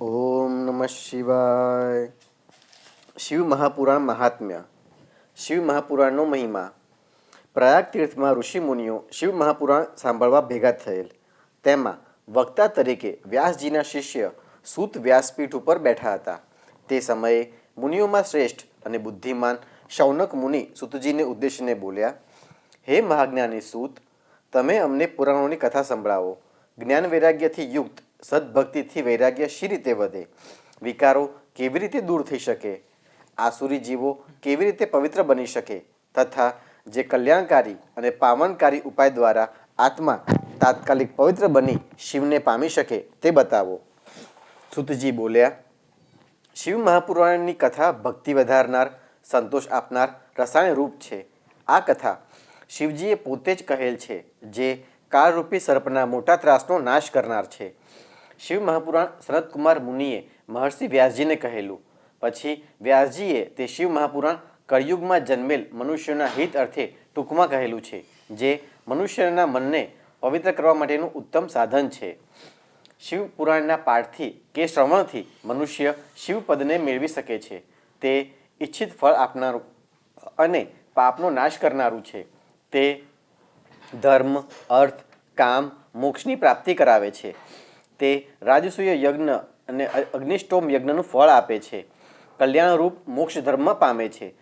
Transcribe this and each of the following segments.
ઓમ નમઃ શિવાય. શિવ મહાપુરાણ મહાત્મ્ય. શિવ મહાપુરાણનો મહિમા. પ્રયાગ તીર્થમાં ઋષિમુનિઓ શિવ મહાપુરાણ સાંભળવા ભેગા થયેલ. તેમાં વક્તા તરીકે વ્યાસજીના શિષ્ય સૂત વ્યાસપીઠ ઉપર બેઠા હતા. તે સમયે મુનિઓમાં શ્રેષ્ઠ અને બુદ્ધિમાન શૌનક મુનિ સૂતજીને ઉદ્દેશીને બોલ્યા, હે મહાજ્ઞાની સૂત, તમે અમને પુરાણોની કથા સંભળાવો. જ્ઞાન વૈરાગ્યથી યુક્ત સદભક્તિથી વૈરાગ્ય શી રીતે વધે? વિકારો કેવી રીતે દૂર થઈ શકે? આસુરી જીવો કેવી રીતે પવિત્ર બની શકે? તથા જે કલ્યાણકારી અને પાવનકારી ઉપાય દ્વારા આત્મા તાત્કાલિક પવિત્ર બની શિવને પામી શકે તે બતાવો. સૂતજી બોલ્યા, શિવ મહાપુરાણની કથા ભક્તિ વધારનાર, સંતોષ આપનાર રસાયણ રૂપ છે. આ કથા શિવજીએ પોતે જ કહેલ છે, જે કાળરૂપી સર્પના મોટા ત્રાસનો નાશ કરનાર છે. શિવ મહાપુરાણ સનતકુમાર મુનિએ મહર્ષિ વ્યાસજીને કહેલું. પછી વ્યાસજીએ તે શિવ મહાપુરાણ કળિયુગમાં જન્મેલ મનુષ્યોના હિત અર્થે ટૂંકમાં કહેલું છે, જે મનુષ્યના મનને પવિત્ર કરવા માટેનું ઉત્તમ સાધન છે. શિવ પુરાણના પાઠથી કે શ્રવણથી મનુષ્ય શિવપદને મેળવી શકે છે. તે ઈચ્છિત ફળ આપનારું અને પાપનો નાશ કરનારું છે. તે ધર્મ, અર્થ, કામ, મોક્ષની પ્રાપ્તિ કરાવે છે. તે રાજસૂય યજ્ઞ અને અગ્નિષ્ટોમ યજ્ઞનું ફળ આપે છે. કલ્યાણરૂપ મોક્ષ ધર્મ પામે છે.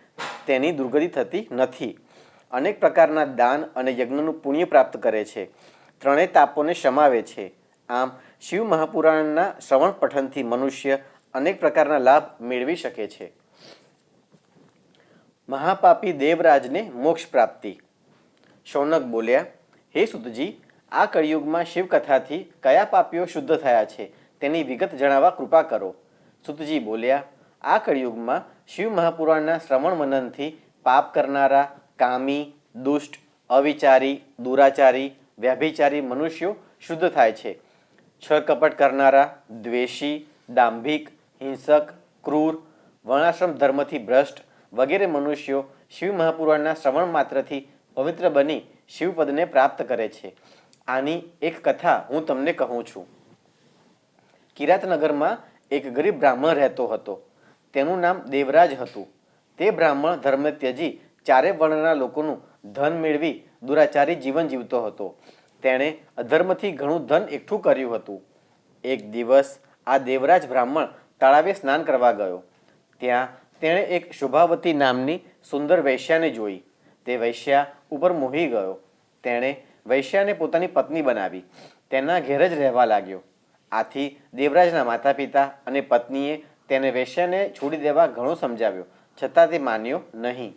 તેની દુર્ગતિ થતી નથી. અનેક પ્રકારના દાન અને યજ્ઞનું પુણ્ય પ્રાપ્ત કરે છે. ત્રણેય તાપોને શમાવે છે. આમ શિવ મહાપુરાણના શ્રવણ પઠનથી મનુષ્ય અનેક પ્રકારના લાભ મેળવી શકે છે. મહાપાપી દેવરાજને મોક્ષ પ્રાપ્તિ. શૌનક બોલ્યા, હે સૂતજી, આ કળિયુગમાં શિવકથાથી કયા પાપીઓ શુદ્ધ થયા છે તેની વિગત જણાવવા કૃપા કરો. સૂતજી બોલ્યા, આ કળિયુગમાં શિવ મહાપુરાણના શ્રવણ મનનથી પાપ કરનારા, કામી, દુષ્ટ, અવિચારી, દુરાચારી, વ્યભિચારી મનુષ્યો શુદ્ધ થાય છે. છળ કપટ કરનારા, દ્વેષી, દાંભિક, હિંસક, ક્રૂર, વર્ણાશ્રમ ધર્મથી ભ્રષ્ટ વગેરે મનુષ્યો શિવ મહાપુરાણના શ્રવણ માત્રથી પવિત્ર બની શિવપદને પ્રાપ્ત કરે છે. આની એક કથા હું તમને કહું છું. કિરાતનગરમાં એક ગરીબ બ્રાહ્મણ રહેતો હતો. તેનું નામ દેવરાજ હતું. તે બ્રાહ્મણ ધર્મ ત્યજી ચારે વર્ણના લોકોનું ધન મેળવી દુરાચારી જીવન જીવતો હતો. તેણે અધર્મથી ઘણું ધન એકઠું કર્યું હતું. એક દિવસ આ દેવરાજ બ્રાહ્મણ તળાવે સ્નાન કરવા ગયો. ત્યાં તેણે એક શોભાવતી નામની સુંદર વૈશ્યાને જોઈ. તે વૈશ્યા ઉપર મોહી ગયો. તેણે વૈશ્યાને પોતાની પત્ની બનાવી તેના ઘેર જ રહેવા લાગ્યો. આથી દેવરાજના માતા પિતા અને પત્નીએ તેને વૈશ્યાને છોડી દેવા ઘણો સમજાવ્યો, છતાં તે માન્યો નહીં.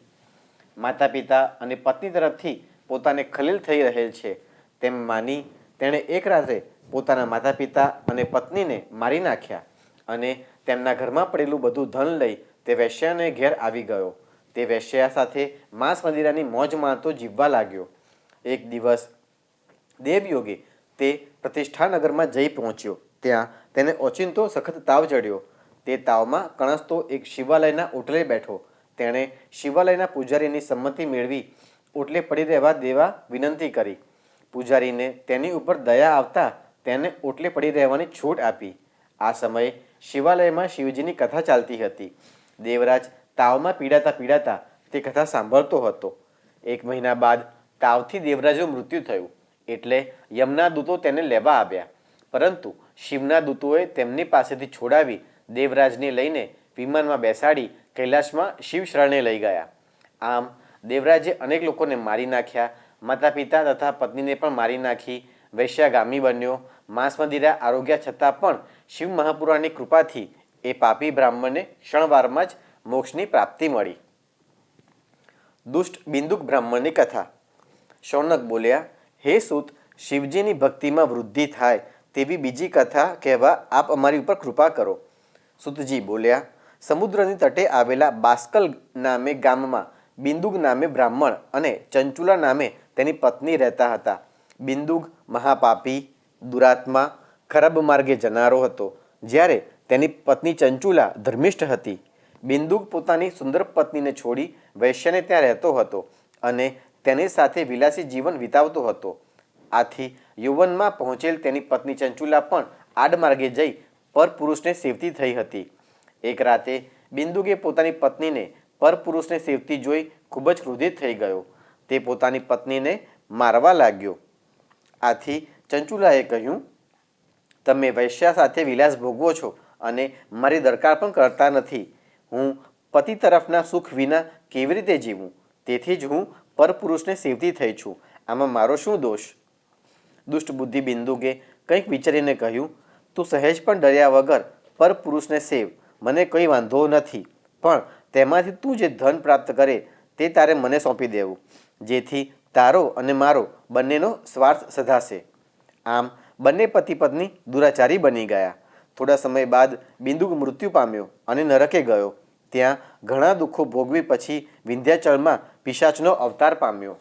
માતા પિતા અને પત્ની તરફથી પોતાને ખલીલ થઈ રહેલ છે તેમ માની તેણે એક રાત્રે પોતાના માતા પિતા અને પત્નીને મારી નાખ્યા અને તેમના ઘરમાં પડેલું બધું ધન લઈ તે વૈશ્યાને ઘેર આવી ગયો. તે વૈશ્યા સાથે માંસ મંદિરાની મોજ માણતો જીવવા લાગ્યો. એક દિવસ દેવયોગે તે પ્રતિષ્ઠાનગરમાં જઈ પહોંચ્યો. ત્યાં તેને ઓચિંતો સખત તાવ ચડ્યો. તે તાવમાં કણસતો એક શિવાલયના ઓટલે બેઠો. તેણે શિવાલયના પૂજારીની સંમતિ મેળવી ઓટલે પડી રહેવા દેવા વિનંતી કરી. પૂજારીને તેની ઉપર દયા આવતા તેને ઓટલે પડી રહેવાની છૂટ આપી. આ સમયે શિવાલયમાં શિવજીની કથા ચાલતી હતી. દેવરાજ તાવમાં પીડાતા પીડાતા તે કથા સાંભળતો હતો. એક મહિના બાદ તાવથી દેવરાજનું મૃત્યુ થયું. એટલે યમના દૂતો તેને લેવા આવ્યા. પરંતુ શિવના દૂતોએ તેમની પાસેથી છોડાવી દેવરાજને લઈને વિમાનમાં બેસાડી કૈલાસમાં શિવ શરણે લઈ ગયા. આમ દેવરાજે અનેક લોકોને મારી નાખ્યા. માતા પિતા તથા પત્નીને પણ મારી નાખી. વૈશ્યાગામી બન્યો. માંસ મંદિરા આરોગ્યા છતાં પણ શિવ મહાપુરાણની કૃપાથી એ પાપી બ્રાહ્મણને ક્ષણવારમાં જ મોક્ષની પ્રાપ્તિ મળી. દુષ્ટ બિંદુક બ્રાહ્મણની કથા. શૌનક બોલ્યા, હે સૂત, શિવજીની ભક્તિમાં વૃદ્ધિ થાય તેવી બીજી કથા કહેવા આપ અમારી ઉપર કૃપા કરો. સૂતજી બોલ્યા, સમુદ્રની તટે આવેલા બાસ્કલ નામે ગામમાં બિંદુગ નામે બ્રાહ્મણ અને ચંચુલા નામે તેની પત્ની રહેતા હતા. બિંદુગ મહાપાપી, દુરાત્મા, ખરાબ માર્ગે જનારો હતો, જ્યારે તેની પત્ની ચંચુલા ધર્મિષ્ઠ હતી. બિંદુગ પોતાની સુંદર પત્નીને છોડી વૈશ્યને ત્યાં રહેતો હતો અને તેની સાથે વિલાસી જીવન વિતાવતો હતો. આથી યૌવનમાં પહોંચેલ તેની પત્ની ચંચુલા પણ આડમાર્ગે જઈ પરપુરુષને સેવતી થઈ હતી. એક રાતે બિંદુકે પોતાની પત્નીને પરપુરુષને સેવતી જોઈ ખૂબ જ ક્રોધિત થઈ ગયો. તે પોતાની પત્નીને મારવા લાગ્યો. આથી ચંચુલાએ કહ્યું, તમે વૈશ્યા સાથે વિલાસ ભોગવો છો અને મારી દરકાર પણ કરતા નથી. હું પતિ તરફના સુખ વિના કેવી રીતે જીવું? તેથી જ હું પરપુરુષને સેવતી થઈ છું. આમાં મારો શું દોષ? દુષ્ટ બુદ્ધિ બિંદુકે કંઈક વિચારીને કહ્યું, તું સહેજ પણ ડર્યા વગર પરપુરુષને સેવ, મને કંઈ વાંધો નથી. પણ તેમાંથી તું જે ધન પ્રાપ્ત કરે તે તારે મને સોંપી દેવું, જેથી તારો અને મારો બંનેનો સ્વાર્થ સધાશે. આમ બંને પતિ પત્ની દુરાચારી બની ગયા. થોડા સમય બાદ બિંદુક મૃત્યુ પામ્યો અને નરકે ગયો. ત્યાં ઘણા દુઃખો ભોગવી પછી વિંધ્યાચળમાં પિશાચનો અવતાર પામ્યો.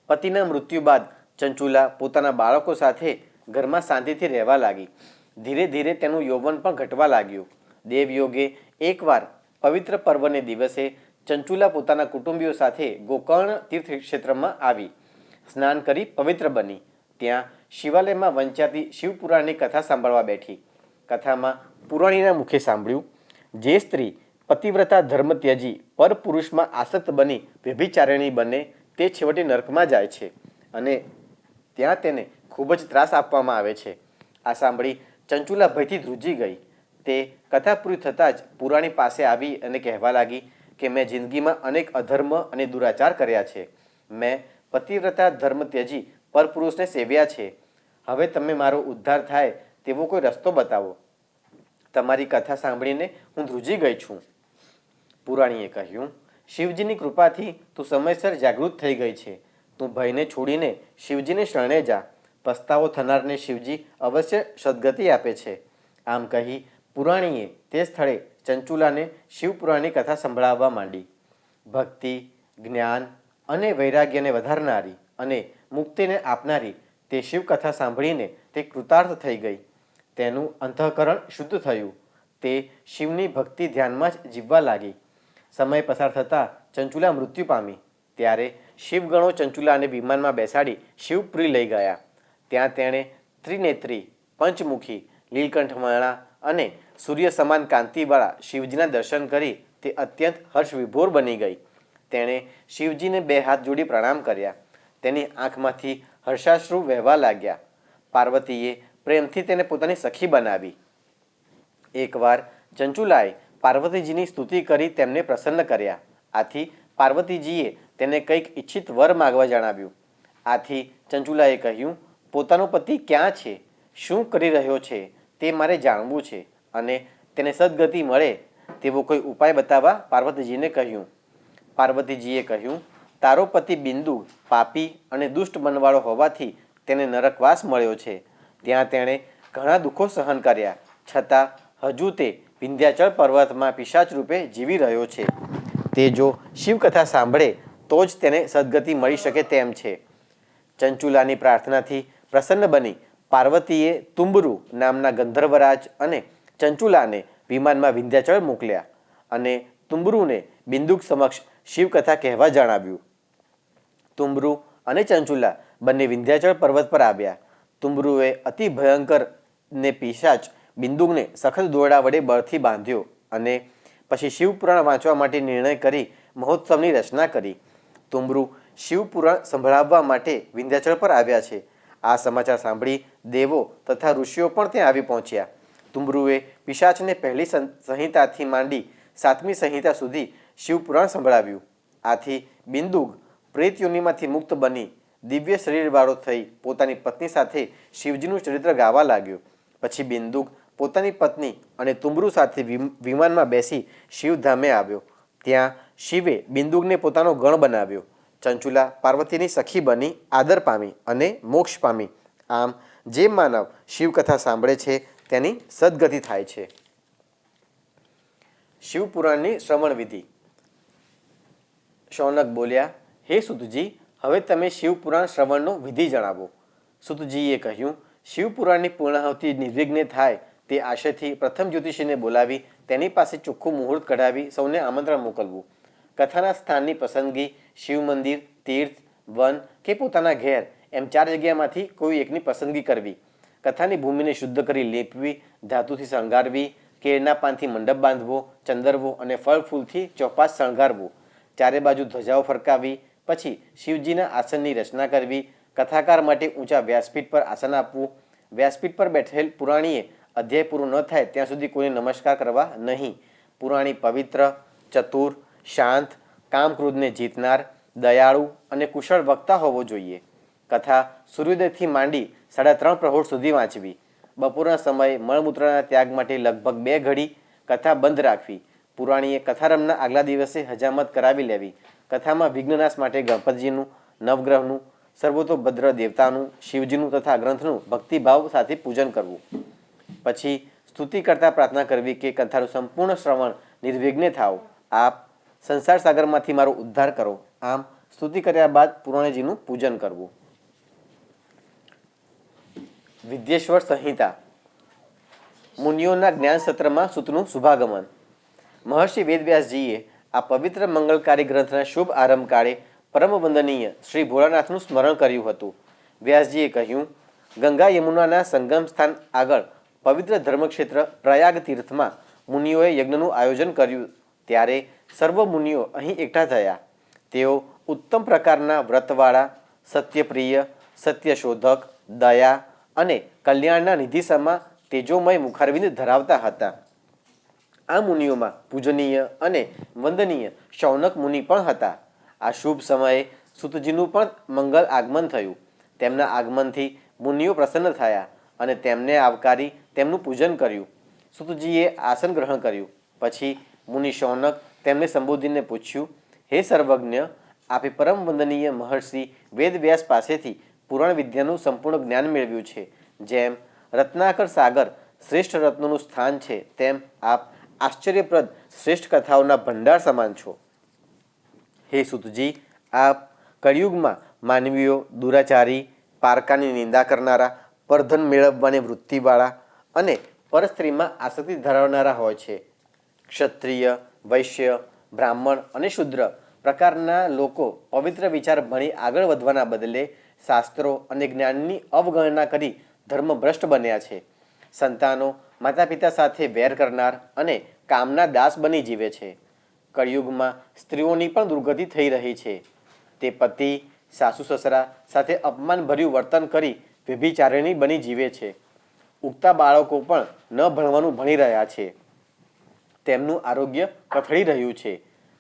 પતિના મૃત્યુ બાદ ચંચુલા પોતાના બાળકો સાથે ઘરમાં શાંતિથી રહેવા લાગી. ધીરે ધીરે તેનું યૌવન પણ ઘટવા લાગ્યું. દેવયોગે એકવાર પવિત્ર પર્વને દિવસે ચંચુલા પોતાના કુટુંબીઓ સાથે ગોકર્ણ તીર્થક્ષેત્રમાં આવી. સ્નાન કરી પવિત્ર બની. ત્યાં શિવાલયમાં વંચાતી શિવપુરાણની કથા સાંભળવા બેઠી. કથામાં પુરાણીના મુખે સાંભળ્યું, જે સ્ત્રી પતિવ્રતા ધર્મ ત્યજી પરપુરુષમાં આસક્ત બની વ્યભિચારિણી બને તે છેવટે નરકમાં જાય છે અને ત્યાં તેને ખૂબ જ ત્રાસ આપવામાં આવે છે. આ સાંભળી ચંચુલા ભયથી ધ્રુજી ગઈ. તે કથા પૂરી થતાં જ પુરાણી પાસે આવી અને કહેવા લાગી કે મેં જિંદગીમાં અનેક અધર્મ અને દુરાચાર કર્યા છે. મેં પતિવ્રતા ધર્મ ત્યજી પરપુરુષને સેવ્યા છે. હવે તમે મારો ઉદ્ધાર થાય તેવો કોઈ રસ્તો બતાવો. તમારી કથા સાંભળીને હું ધ્રુજી ગઈ છું. પુરાણીએ કહ્યું, શિવજીની કૃપાથી તું સમયસર જાગૃત થઈ ગઈ છે. તું ભયને છોડીને શિવજીને શરણે જા. પસ્તાવો થનારને શિવજી અવશ્ય સદગતિ આપે છે. આમ કહી પુરાણીએ તે સ્થળે ચંચુલાને શિવપુરાણની કથા સંભળાવવા માંડી. ભક્તિ, જ્ઞાન અને વૈરાગ્યને વધારનારી અને મુક્તિને આપનારી તે શિવકથા સાંભળીને તે કૃતાર્થ થઈ ગઈ. તેનું અંતઃકરણ શુદ્ધ થયું. તે શિવની ભક્તિ ધ્યાનમાં જ જીવવા લાગી. સમય પસાર થતાં ચંચુલા મૃત્યુ પામી. ત્યારે શિવગણો ચંચુલાને વિમાનમાં બેસાડી શિવપુરી લઈ ગયા. ત્યાં તેણે ત્રિનેત્રી, પંચમુખી, લીલકંઠવાળા અને સૂર્ય સમાન કાંતિવાળા શિવજીના દર્શન કરી તે અત્યંત હર્ષવિભોર બની ગઈ. તેણે શિવજીને બે હાથ જોડી પ્રણામ કર્યા. તેની આંખમાંથી હર્ષાશ્રુ વહેવા લાગ્યા. પાર્વતીએ પ્રેમથી તેને પોતાની સખી બનાવી. એકવાર ચંચુલાએ પાર્વતીજીની સ્તુતિ કરી તેમને પ્રસન્ન કર્યા. આથી પાર્વતીજીએ તેને કંઈક ઈચ્છિત વર માગવા જણાવ્યું. આથી ચંચુલાએ કહ્યું, પોતાનો પતિ ક્યાં છે, શું કરી રહ્યો છે તે મારે જાણવું છે અને તેને સદગતિ મળે તેવો કોઈ ઉપાય બતાવવા પાર્વતીજીને કહ્યું. પાર્વતીજીએ કહ્યું, તારો પતિ બિંદુ પાપી અને દુષ્ટ મનવાળો હોવાથી તેને નરકવાસ મળ્યો છે. ત્યાં તેણે ઘણા દુઃખો સહન કર્યા, છતાં હજુ તે વિંધ્યાચળ પર્વતમાં પિશાચ રૂપે જીવી રહ્યો છે. તે જો શિવકથા સાંભળે તો જ તેને સદગતિ મળી શકે તેમ છે. ચંચુલાની પ્રાર્થનાથી પ્રસન્ન બની પાર્વતીએ તુંબરુ નામના ગંધર્વરાજ અને ચંચુલાને વિમાનમાં વિંધ્યાચળ મોકલ્યા અને તુંબરુને બિંદુક સમક્ષ શિવકથા કહેવા જણાવ્યું. તુંબરુ અને ચંચુલા બંને વિંધ્યાચળ પર્વત પર આવ્યા. તુંબરુએ અતિ ભયંકર ને પિશાચ બિંદુકને સખત દોરડા વડે બળથી બાંધ્યો અને પછી શિવપુરાણ વાંચવા માટે નિર્ણય કરી મહોત્સવની રચના કરી. તુંબરુ શિવપુરાણ સંભળાવવા માટે વિંધ્યાચળ પર આવ્યા છે. આ સમાચાર સાંભળી દેવો તથા ઋષિઓ પણ ત્યાં આવી પહોંચ્યા. તુંબરુએ પિશાચને પહેલી સંહિતાથી માંડી 7મી સંહિતા સુધી શિવપુરાણ સંભળાવ્યું. આથી બિંદુક પ્રેતયોનિમાંથી મુક્ત બની દિવ્ય શરીરવાળો થઈ પોતાની પત્ની સાથે શિવજીનું ચરિત્ર ગાવા લાગ્યો. પછી બિંદુક પોતાની પત્ની અને તુંબરુ સાથે વિમાનમાં બેસી શિવધામે આવ્યો. ત્યાં શિવે બિંદુકને પોતાનો ગણ બનાવ્યો. ચંચુલા પાર્વતીની સખી બની આદર પામી અને મોક્ષ પામી. આમ જે માનવ શિવકથા સાંભળે છે તેની સદગતિ થાય છે. શિવપુરાણની શ્રવણ વિધિ. શૌનક બોલ્યા, હે સુતજી, હવે તમે શિવપુરાણ શ્રવણનો વિધિ જણાવો. સુતજીએ કહ્યું, શિવપુરાણની પૂર્ણાહુતિ નિર્વિઘ્ને થાય તે આશયથી પ્રથમ જ્યોતિષીને બોલાવી તેની પાસે ચોખ્ખું મુહૂર્ત કઢાવી સૌને આમંત્રણ મોકલવું. કથાના સ્થાનની પસંદગી શિવ મંદિર, તીર્થ, વન કે પોતાના ઘેર એમ 4 જગ્યામાંથી કોઈ એકની પસંદગી કરવી. કથાની ભૂમિને શુદ્ધ કરી લેપવી, ધાતુથી શણગારવી, કેળના પાનથી મંડપ બાંધવો, ચંદરવો અને ફળ ફૂલથી ચોપાસ શણગારવું, ચારે બાજુ ધજાઓ ફરકાવી, પછી શિવજીના આસનની રચના કરવી, કથાકાર માટે ઊંચા વ્યાસપીઠ પર આસન આપવું, વ્યાસપીઠ પર બેઠેલ પુરાણીએ અધ્યાય પૂરો ન થાય ત્યાં સુધી કોઈને નમસ્કાર કરવા નહીં. પુરાણી પવિત્ર, ચતુર, શાંત, કામ ક્રોધને જીતનાર, દયાળુ અને કુશળ વક્તા હોવો જોઈએ. કથા સૂર્યોદયથી માંડી 3.5 પ્રહોર સુધી વાંચવી. બપોરના સમયે મળમૂત્રના ત્યાગ માટે લગભગ 2 ઘડી કથા બંધ રાખવી. પુરાણીએ કથારંભના આગલા દિવસે હજામત કરાવી લેવી. કથામાં વિઘ્નનાશ માટે ગણપતિજીનું, નવગ્રહનું, સર્વતોભદ્ર દેવતાનું, શિવજીનું તથા ગ્રંથનું ભક્તિભાવ સાથે પૂજન કરવું. પછી સ્તુતિ કરતા પ્રાર્થના કરવી કે કથાનું સંપૂર્ણ શ્રવણ નિર્વિઘ્ને થાવ. આપ સંસાર સાગરમાંથી મારો ઉદ્ધાર કરો. આમ સ્તુતિ કર્યા બાદ પુરાણીજીનું પૂજન કરવું. વિદ્યેશ્વર સંહિતા. મુનિઓના જ્ઞાન સત્રમાં સૂતનું શુભાગમન. મહર્ષિ વેદવ્યાસજીએ આ પવિત્ર મંગલકારી ગ્રંથના શુભ આરંભ કાળે પરમ વંદનીય શ્રી ભોળાનાથનું સ્મરણ કર્યું હતું. વ્યાસજીએ કહ્યું, ગંગા યમુનાના સંગમ સ્થાન આગળ પવિત્ર ધર્મક્ષેત્ર પ્રયાગ તીર્થમાં મુનિઓએ યજ્ઞનું આયોજન કર્યું. ત્યારે સર્વ મુનિઓ અહીં એકઠા થયા. તેઓ ઉત્તમ પ્રકારના વ્રતવાળા, સત્યપ્રિય, સત્યશોધક, દયા અને કલ્યાણના નિધિસમાં તેજોમય મુખારવિંદ ધરાવતા હતા. આ મુનિઓમાં પૂજનીય અને વંદનીય શૌનક મુનિ પણ હતા. આ શુભ સમયે સૂતજીનું પણ મંગલ આગમન થયું. તેમના આગમનથી મુનિઓ પ્રસન્ન થયા અને તેમને આવકારી તેમનું પૂજન કર્યું. સૂતજીએ આસન ગ્રહણ કર્યું. પછી મુનિ શૌનક તેમને સંબોધીને પૂછ્યું, હે સર્વજ્ઞ, આપે પરમ વંદનીય મહર્ષિ વેદવ્યાસ પાસેથી પુરાણ વિદ્યાનું સંપૂર્ણ જ્ઞાન મેળવ્યું છે. જેમ રત્નાકર સાગર શ્રેષ્ઠ રત્નોનું સ્થાન છે, તેમ આપ આશ્ચર્યપ્રદ શ્રેષ્ઠ કથાઓના ભંડાર સમાન છો. હે સૂતજી, આપ કળિયુગમાં માનવીઓ દુરાચારી, પારકાની નિંદા કરનારા, પરધન મેળવવાની વૃત્તિવાળા અને પરસ્ત્રીમાં આસક્તિ ધરાવનારા હોય છે. ક્ષત્રિય, વૈશ્ય, બ્રાહ્મણ અને શૂદ્ર પ્રકારના લોકો પવિત્ર વિચાર ભણી આગળ વધવાના બદલે શાસ્ત્રો અને જ્ઞાનની અવગણના કરી ધર્મભ્રષ્ટ બન્યા છે. સંતાનો માતા પિતા સાથે વેર કરનાર અને કામના દાસ બની જીવે છે. કળિયુગમાં સ્ત્રીઓની પણ દુર્ગતિ થઈ રહી છે. તે પતિ, સાસુ સસરા સાથે અપમાનભર્યું વર્તન કરી વ્યભિચારિણી બની જીવે છે. ઉગતા બાળકો પણ ન ભણવાનું ભણી રહ્યા છે. તેમનું આરોગ્ય કથળી રહ્યું છે.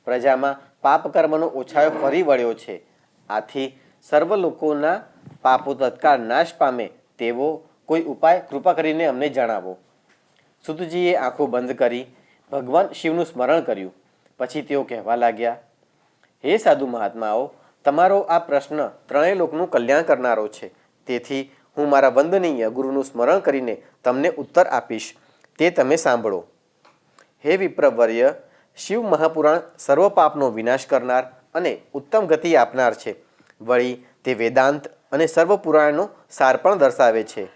પ્રજામાં પાપ કર્મનો ઓછાયો ફરી વળ્યો છે. આથી સર્વ લોકોના પાપો તત્કાળ નાશ પામે તેવો કોઈ ઉપાય કૃપા કરીને અમને જણાવો. સૂતજીએ આંખો બંધ કરી ભગવાન શિવનું સ્મરણ કર્યું. પછી તેઓ કહેવા લાગ્યા, હે સાધુ મહાત્માઓ, તમારો આ પ્રશ્ન ત્રણેય લોકનું કલ્યાણ કરનારો છે. તેથી હું મારા વંદનીય ગુરુનું સ્મરણ કરીને તમને ઉત્તર આપીશ, તે તમે સાંભળો. હે વિપ્રવર્ય, શિવ મહાપુરાણ સર્વ પાપનો વિનાશ કરનાર અને ઉત્તમ ગતિ આપનાર છે. વળી તે વેદાંત અને સર્વ પુરાણનો સાર પણ દર્શાવે છે.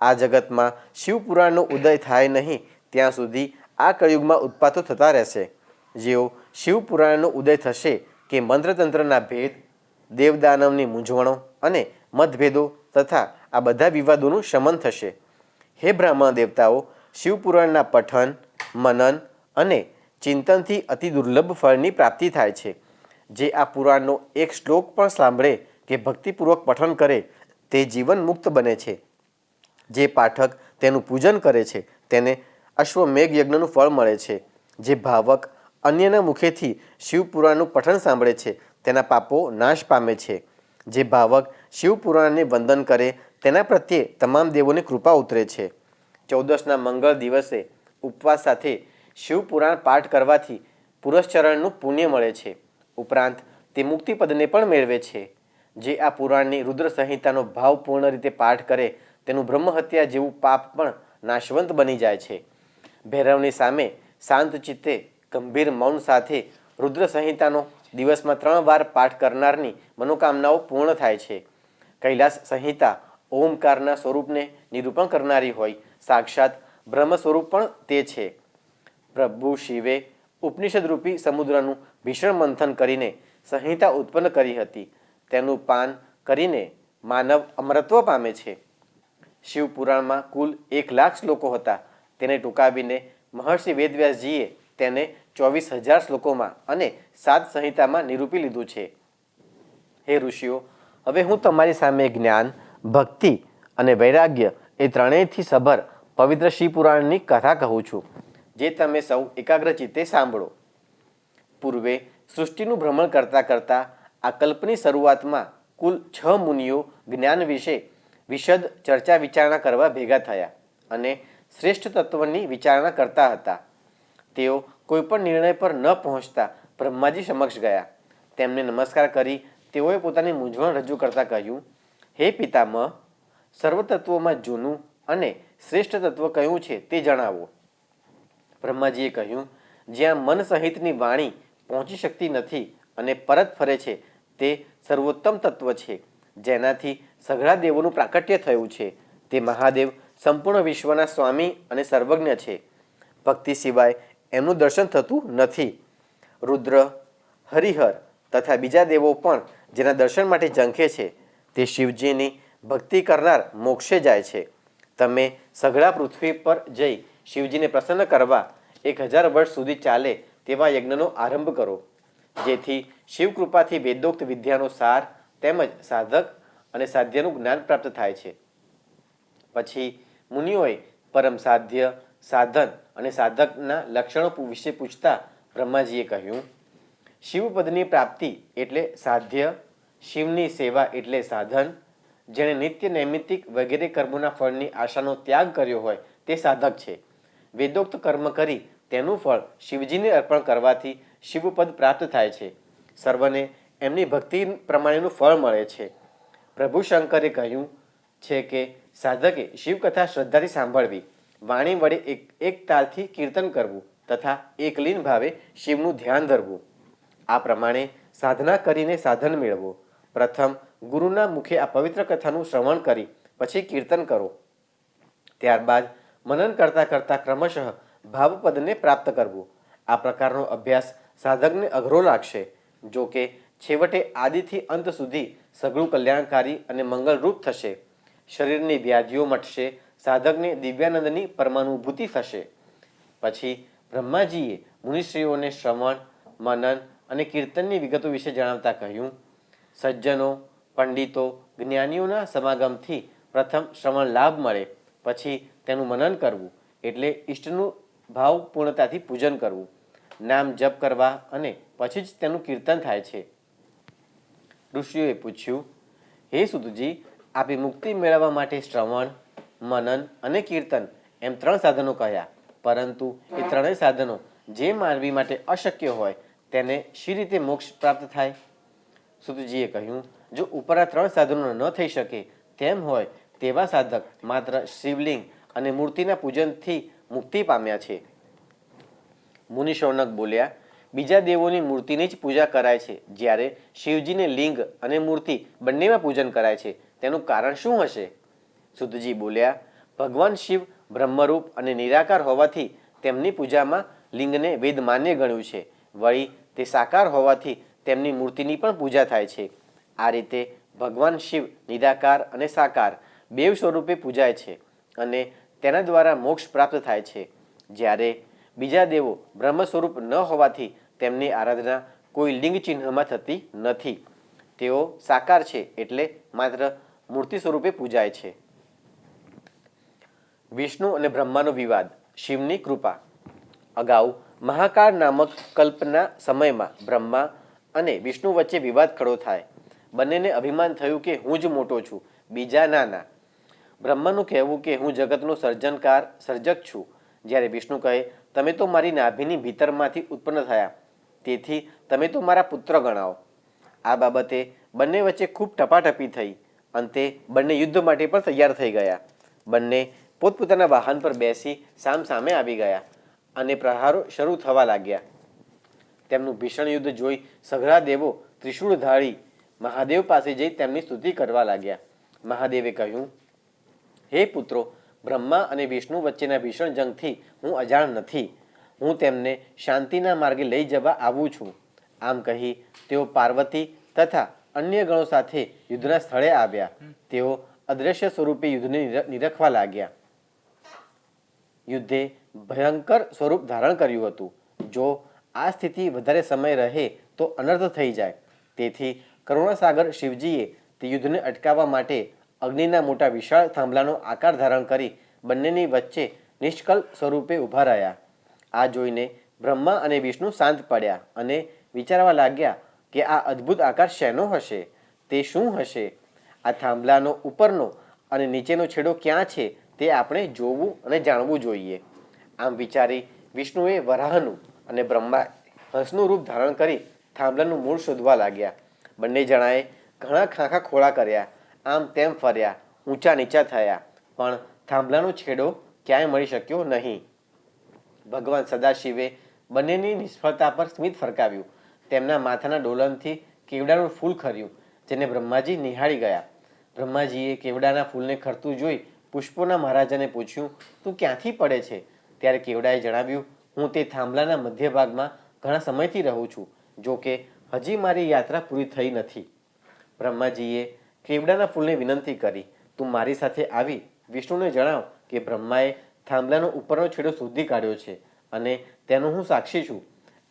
આ જગતમાં શિવપુરાણનો ઉદય થાય નહીં ત્યાં સુધી આ કળિયુગમાં ઉત્પાતો થતા રહેશે. જેઓ શિવપુરાણનો ઉદય થશે કે મંત્રતંત્રના ભેદ, દેવદાનવની મૂંઝવણો અને મતભેદો તથા આ બધા વિવાદોનું શમન થશે. હે બ્રાહ્મણ દેવતાઓ, શિવપુરાણના પઠન, મનન અને ચિંતનથી અતિ દુર્લભ ફળની પ્રાપ્તિ થાય છે. જે આ પુરાણનો એક શ્લોક પણ સાંભળે કે ભક્તિપૂર્વક પઠન કરે તે જીવન મુક્ત બને છે. જે પાઠક તેનું પૂજન કરે છે તેને અશ્વમેઘ યજ્ઞનું ફળ મળે છે. જે ભાવક અન્યના મુખેથી શિવપુરાણનું પઠન સાંભળે છે તેના પાપો નાશ પામે છે. જે ભાવક શિવપુરાણને વંદન કરે તેના પ્રત્યે તમામ દેવોની કૃપા ઉતરે છે. 14ના મંગળ દિવસે ઉપવાસ સાથે શિવપુરાણ પાઠ કરવાથી પુરશ્ચરણનું પુણ્ય મળે છે. ઉપરાંત તે મુક્તિપદને પણ મેળવે છે. જે આ પુરાણની રુદ્ર સંહિતાનો ભાવપૂર્ણ રીતે પાઠ કરે તેનું બ્રહ્મહત્યા જેવું પાપ પણ નાશવંત બની જાય છે. ભૈરવની સામે શાંત ચિત્તે ગંભીર મૌન સાથે રુદ્ર સંહિતાનો દિવસમાં 3 વાર પાઠ કરનારની મનોકામનાઓ પૂર્ણ થાય છે. કૈલાસ સંહિતા ઓમકારના સ્વરૂપને નિરૂપણ કરનારી હોય સાક્ષાત બ્રહ્મ સ્વરૂપ પણ તે છે. પ્રભુ શિવે ઉપનિષદરૂપી સમુદ્રનું ભીષણ મંથન કરીને સંહિતા ઉત્પન્ન કરી હતી. તેનું પાન કરીને માનવ અમરત્વ પામે છે. શિવપુરાણમાં કુલ 1,00,000 શ્લોકો હતા. તેને ટૂંકાવીને મહર્ષિ વેદવ્યાસજીએ તેને 24,000 શ્લોકોમાં અને 7 સંહિતામાં નિરૂપી લીધું છે. હે ઋષિઓ, હવે હું તમારી સામે જ્ઞાન, ભક્તિ અને વૈરાગ્ય એ ત્રણેયથી સભર પવિત્ર શિવપુરાણની કથા કહું છું, જે તમે સૌ એકાગ્ર ચિત્તે સાંભળો. પૂર્વે સૃષ્ટિનું ભ્રમણ કરતાં કરતાં આ કલ્પની શરૂઆતમાં કુલ 6 મુનિઓ જ્ઞાન વિશે વિશદ ચર્ચા વિચારણા કરવા ભેગા થયા અને શ્રેષ્ઠ તત્વની વિચારણા કરતા હતા. તેઓ કોઈપણ નિર્ણય પર ન પહોંચતા બ્રહ્માજી સમક્ષ ગયા. તેમને નમસ્કાર કરી તેઓએ પોતાની મૂંઝવણ રજૂ કરતા કહ્યું, હે પિતામહ, સર્વ તત્વોમાં જૂનું અને શ્રેષ્ઠ તત્વ કયું છે તે જણાવો. બ્રહ્માજીએ કહ્યું, જ્યાં મન સહિતની વાણી પહોંચી શકતી નથી અને પરત ફરે છે તે સર્વોત્તમ તત્વ છે, જેનાથી સઘળા દેવોનું પ્રાકટ્ય થયું છે. તે મહાદેવ સંપૂર્ણ વિશ્વના સ્વામી અને સર્વજ્ઞ છે. ભક્તિ સિવાય એમનું દર્શન થતું નથી. રુદ્ર, હરિહર તથા બીજા દેવો પણ જેના દર્શન માટે ઝંખે છે તે શિવજીની ભક્તિ કરનાર મોક્ષે જાય છે. તમે સઘળા પૃથ્વી પર જઈ શિવજીને પ્રસન્ન કરવા 1000 વર્ષ સુધી ચાલે તેવા યજ્ઞનો આરંભ કરો, જેથી શિવકૃપાથી વેદોક્ત વિદ્યાનો સાર તેમજ સાધક અને સાધ્યનું જ્ઞાન પ્રાપ્ત થાય છે. પછી મુનિઓએ પરમ સાધ્ય, સાધન અને સાધકના લક્ષણો વિશે પૂછતા બ્રહ્માજીએ કહ્યું, શિવપદની પ્રાપ્તિ એટલે સાધ્ય, શિવની સેવા એટલે સાધન, જેણે નિત્ય નૈમિત્તિક વગેરે કર્મોના ફળની આશાનો ત્યાગ કર્યો હોય તે સાધક છે. વેદોક્ત કર્મ કરી તેનું ફળ શિવજીને અર્પણ કરવાથી શિવપદ પ્રાપ્ત થાય છે. સર્વને એમની ભક્તિ પ્રમાણેનું ફળ મળે છે. પ્રભુ શંકરે કહ્યું છે કે સાધકે શિવકથા શ્રદ્ધાથી સાંભળવી, વાણી વડે એક તાલથી કીર્તન કરવું તથા એકલીન ભાવે શિવનું ધ્યાન ધરવું. આ પ્રમાણે સાધના કરીને સાધન મેળવો. પ્રથમ ગુરુના મુખે આ પવિત્ર કથાનું શ્રવણ કરી પછી કીર્તન કરો. ત્યારબાદ મનન કરતાં કરતાં ક્રમશઃ ભાવપદને પ્રાપ્ત કરવું. આ પ્રકારનો અભ્યાસ સાધકને અઘરો લાગશે. જો કે છેવટે આદિથી અંત સુધી સઘળું કલ્યાણકારી અને મંગલરૂપ થશે. શરીરની વ્યાધિઓ મટશે. સાધકને દિવ્યાનંદની પરમાનુભૂતિ થશે. પછી બ્રહ્માજીએ મુનિશ્રીઓને શ્રવણ, મનન અને કીર્તનની વિગતો વિશે જણાવતા કહ્યું, સજ્જનો, પંડિતો, જ્ઞાનીઓના સમાગમથી પ્રથમ શ્રવણ લાભ મળે, પછી તેનું મનન કરવું એટલે ઈષ્ટનું ભાવપૂર્ણતાથી પૂજન કરવું, નામ જપ કરવા અને પછી જ તેનું કીર્તન થાય છે. ઋષિઓએ પૂછ્યું, હે સુતજી, આપે મુક્તિ મેળવવા માટે શ્રવણ, મનન અને કીર્તન એમ 3 સાધનો કહ્યા, પરંતુ એ ત્રણેય સાધનો જે માનવી માટે અશક્ય હોય તેને શી રીતે મોક્ષ પ્રાપ્ત થાય? સુતજીએ કહ્યું, જો ઉપરના 3 સાધનો ન થઈ શકે તેમ હોય તેવા સાધક માત્ર શિવલિંગ અને મૂર્તિના પૂજનથી મુક્તિ પામ્યા છે. મુનિ શૌનક બોલ્યા, બીજા દેવોની મૂર્તિની જ પૂજા કરાય છે, જ્યારે શિવજીને લિંગ અને મૂર્તિ બંનેમાં પૂજન કરાય છે. તેનું કારણ શું હશે? સુતજી બોલ્યા, ભગવાન શિવ બ્રહ્મરૂપ અને નિરાકાર હોવાથી તેમની પૂજામાં લિંગને વેદ માન્ય ગણ્યું છે. વળી તે સાકાર હોવાથી તેમની મૂર્તિની પણ પૂજા થાય છે. આ રીતે ભગવાન શિવ નિરાકાર અને સાકાર બેવ સ્વરૂપે પૂજાય છે અને તેના દ્વારા મોક્ષ પ્રાપ્ત થાય છે. જ્યારે બીજા દેવો બ્રહ્મ સ્વરૂપ ન હોવાથી તેમની આરાધના કોઈ લિંગ ચિહ્નમાં થતી નથી. તેઓ સાકાર છે એટલે માત્ર મૂર્તિ સ્વરૂપે પૂજાય છે. વિષ્ણુ અને બ્રહ્માનો વિવાદ, શિવની કૃપા. અગાઉ મહાકાળ નામક કલ્પના સમયમાં બ્રહ્મા અને વિષ્ણુ વચ્ચે વિવાદ ખડો થાય. બંનેને અભિમાન થયું કે હું જ મોટો છું, બીજા નાના. બ્રહ્માનું કહેવું કે હું જગતનો સર્જક છું, જ્યારે વિષ્ણુ કહે તમે તો મારી નાભીની ભીતરમાંથી ઉત્પન્ન થયા, તેથી તમે તો મારા પુત્ર ગણાવો. આ બાબતે બંને વચ્ચે ખૂબ ટપાટપી થઈ. અંતે બંને યુદ્ધ માટે પણ તૈયાર થઈ ગયા. બંને પોતપોતાના વાહન પર બેસી સામસામે આવી ગયા અને પ્રહારો શરૂ થવા લાગ્યા. તેમનું ભીષણ યુદ્ધ જોઈ સઘળા દેવો ત્રિશૂળ ધારી મહાદેવ પાસે જઈ તેમની સ્તુતિ કરવા લાગ્યા. મહાદેવે કહ્યું, હે પુત્રો, બ્રહ્મા અને વિષ્ણુ વચ્ચેના ભીષણ જંગથી હું અજાણ નથી. હું તેમને શાંતિના માર્ગે લઈ જવા આવું છું. આમ કહી તેઓ પાર્વતી તથા અન્ય ગણો સાથે યુદ્ધના સ્થળે આવ્યા. તેઓ અદ્રશ્ય સ્વરૂપે યુદ્ધને નિરખવા લાગ્યા. યુદ્ધે ભયંકર સ્વરૂપ ધારણ કર્યું હતું. જો આ સ્થિતિ વધારે સમય રહે તો અનર્થ થઈ જાય. તેથી કરુણાસાગર શિવજીએ તે યુદ્ધને અટકાવવા માટે અગ્નિના મોટા વિશાળ થાંભલાનો આકાર ધારણ કરી બંનેની વચ્ચે નિષ્કલ સ્વરૂપે ઊભા રહ્યા. આ જોઈને બ્રહ્મા અને વિષ્ણુ શાંત પડ્યા અને વિચારવા લાગ્યા કે આ અદ્ભુત આકાર શેનો હશે? તે શું હશે? આ થાંભલાનો ઉપરનો અને નીચેનો છેડો ક્યાં છે તે આપણે જોવું અને જાણવું જોઈએ. આમ વિચારી વિષ્ણુએ વરાહનું અને બ્રહ્મા હંસનું રૂપ ધારણ કરી થાંભલાનું મૂળ શોધવા લાગ્યા. બંને જણાએ ઘણા ખાખા ખોળા કર્યા, આમ તેમ ફર્યા, ઊંચા નીચા થયા, પણ થાંભલાનો છેડો ક્યાંય મળી શક્યો નહીં. ભગવાન સદાશિવે બંનેની નિષ્ફળતા પર સ્મિત ફરકાવ્યું. તેમના માથાના ડોલનથી કેવડાનું ફૂલ ખર્યું, જેને બ્રહ્માજી નિહાળી ગયા. બ્રહ્માજીએ કેવડાના ફૂલને ખરતું જોઈ પુષ્પોના મહારાજાને પૂછ્યું, તું ક્યાંથી પડે છે? ત્યારે કેવડાએ જણાવ્યું, હું તે થાંભલાના મધ્ય ભાગમાં ઘણા સમયથી રહું છું, જો કે હજી મારી યાત્રા પૂરી થઈ નથી. બ્રહ્માજીએ કેવડાના ફૂલને વિનંતી કરી, તું મારી સાથે આવી વિષ્ણુને જણાવ કે બ્રહ્માએ થાંભલાનો ઉપરનો છેડો શોધી કાઢ્યો છે અને તેનો હું સાક્ષી છું.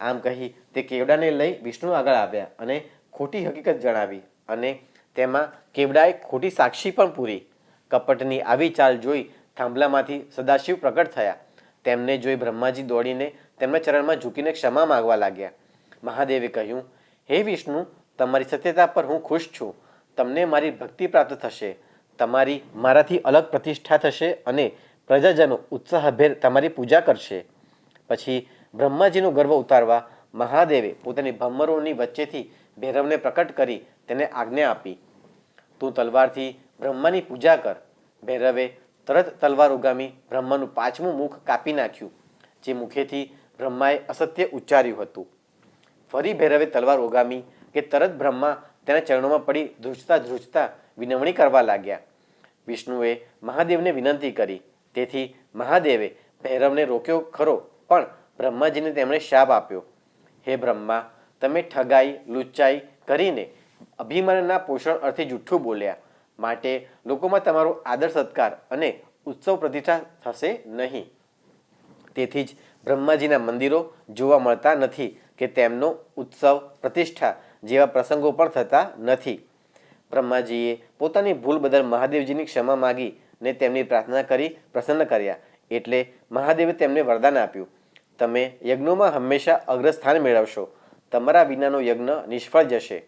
આમ કહી તે કેવડાને લઈ વિષ્ણુ આગળ આવ્યા અને ખોટી હકીકત જણાવી અને તેમાં કેવડાએ ખોટી સાક્ષી પણ પૂરી. કપટની આવી ચાલ જોઈ થાંભલામાંથી સદાશિવ પ્રગટ થયા. તેમને જોઈ બ્રહ્માજી દોડીને તેમના ચરણમાં ઝૂકીને ક્ષમા માંગવા લાગ્યા. મહાદેવે કહ્યું, હે વિષ્ણુ, તમારી સત્યતા પર હું ખુશ છું. તમને મારી ભક્તિ પ્રાપ્ત થશે, તમારી મારાથી અલગ પ્રતિષ્ઠા થશે અને પ્રજાજનો ઉત્સાહભેર તમારી પૂજા કરશે. પછી બ્રહ્માજીનો ગર્વ ઉતારવા મહાદેવે પોતાની ભમરોની વચ્ચેથી ભૈરવને પ્રકટ કરી તેને આજ્ઞા આપી, તું તલવારથી બ્રહ્માની પૂજા કર. ભૈરવે તરત તલવાર ઉગામી બ્રહ્માનું 5મું મુખ કાપી નાખ્યું, જે મુખેથી બ્રહ્માએ અસત્ય ઉચ્ચાર્યું હતું. ફરી ભૈરવે તલવાર ઉગામી કે તરત બ્રહ્મા તેના ચરણોમાં પડી ધ્રુજતા વિનવણી કરવા લાગ્યા. વિષ્ણુએ મહાદેવને વિનંતી કરી, તેથી મહાદેવે ભૈરવને રોક્યો ખરો, પણ બ્રહ્માજીને તેમણે શાપ આપ્યો, હે બ્રહ્મા, તમે ઠગાઈ લુચ્ચાઈ કરીને અભિમાનના પોષણ અર્થે જૂઠ્ઠું બોલ્યા, માટે લોકોમાં તમારો આદર સત્કાર અને ઉત્સવ પ્રતિષ્ઠા થશે નહીં. તેથી જ બ્રહ્માજીના મંદિરો જોવા મળતા નથી કે તેમનો ઉત્સવ પ્રતિષ્ઠા જેવા પ્રસંગો પણ થતા નથી. બ્રહ્માજીએ પોતાની ભૂલ બદલ મહાદેવજીની ક્ષમા માગી ને તેમની પ્રાર્થના કરી પ્રસન્ન કર્યા. એટલે મહાદેવે તેમને વરદાન આપ્યું, તમે યજ્ઞોમાં હંમેશા અગ્રસ્થાન મેળવશો, તમારા વિનાનો યજ્ઞ નિષ્ફળ જશે.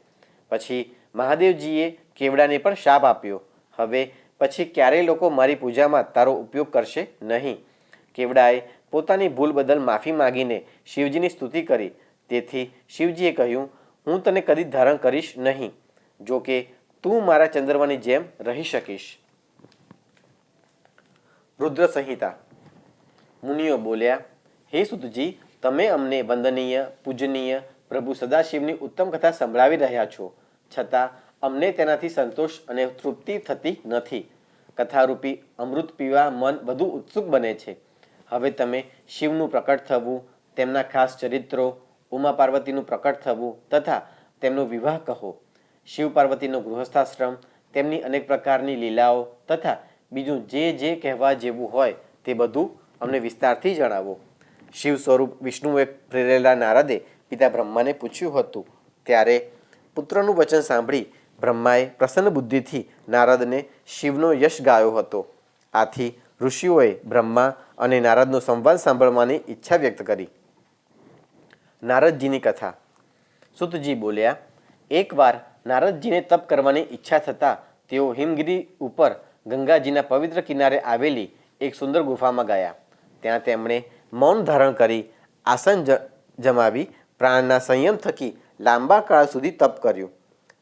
પછી મહાદેવજીએ કેવડાને પણ શાપ આપ્યો, હવે પછી ક્યારેય લોકો મારી પૂજામાં તારો ઉપયોગ કરશે નહીં. કેવડાએ પોતાની ભૂલ બદલ માફી માગીને શિવજીની સ્તુતિ કરી. તેથી શિવજીએ કહ્યું, હું તને કદી ધારણ કરીશ નહીં, જો કે તું મારા ચંદ્રમાની જેમ રહી શકીશ. રુદ્ર સંહિતા. મુનિઓ બોલ્યા, હે સુતજી, તમે અમને વંદનીય પૂજનીય પ્રભુ સદાશિવની ઉત્તમ કથા સંભળાવી રહ્યા છો, છતાં અમને તેનાથી સંતોષ અને તૃપ્તિ થતી નથી. કથારૂપી અમૃત પીવા મન વધુ ઉત્સુક બને છે. હવે તમે શિવનું પ્રકટ થવું, તેમના ખાસ ચરિત્રો, ઉમા પાર્વતીનું પ્રકટ થવું તથા તેમનો વિવાહ કહો. શિવ પાર્વતીનો ગૃહસ્થાશ્રમ, તેમની અનેક પ્રકારની લીલાઓ તથા બીજું જે કહેવા જેવું હોય તે બધું અમને વિસ્તારથી જણાવો. શિવ સ્વરૂપ વિષ્ણુએ પ્રેરેલા નારદે પિતા બ્રહ્માને પૂછ્યું હતું. ત્યારે પુત્રનું વચન સાંભળી બ્રહ્માએ પ્રસન્ન બુદ્ધિથી નારદને શિવનો યશ ગાયો હતો. આથી ઋષિઓએ બ્રહ્મા અને નારદનો સંવાદ સાંભળવાની ઈચ્છા વ્યક્ત કરી. નારદજીની કથા. સુતજી બોલ્યા, એકવાર નારદજીને તપ કરવાની ઈચ્છા થતાં તેઓ હિમગિરી ઉપર ગંગાજીના પવિત્ર કિનારે આવેલી એક સુંદર ગુફામાં ગયા. ત્યાં તેમણે મૌન ધારણ કરી આસન જમાવી પ્રાણના સંયમ થકી લાંબા કાળ સુધી તપ કર્યું.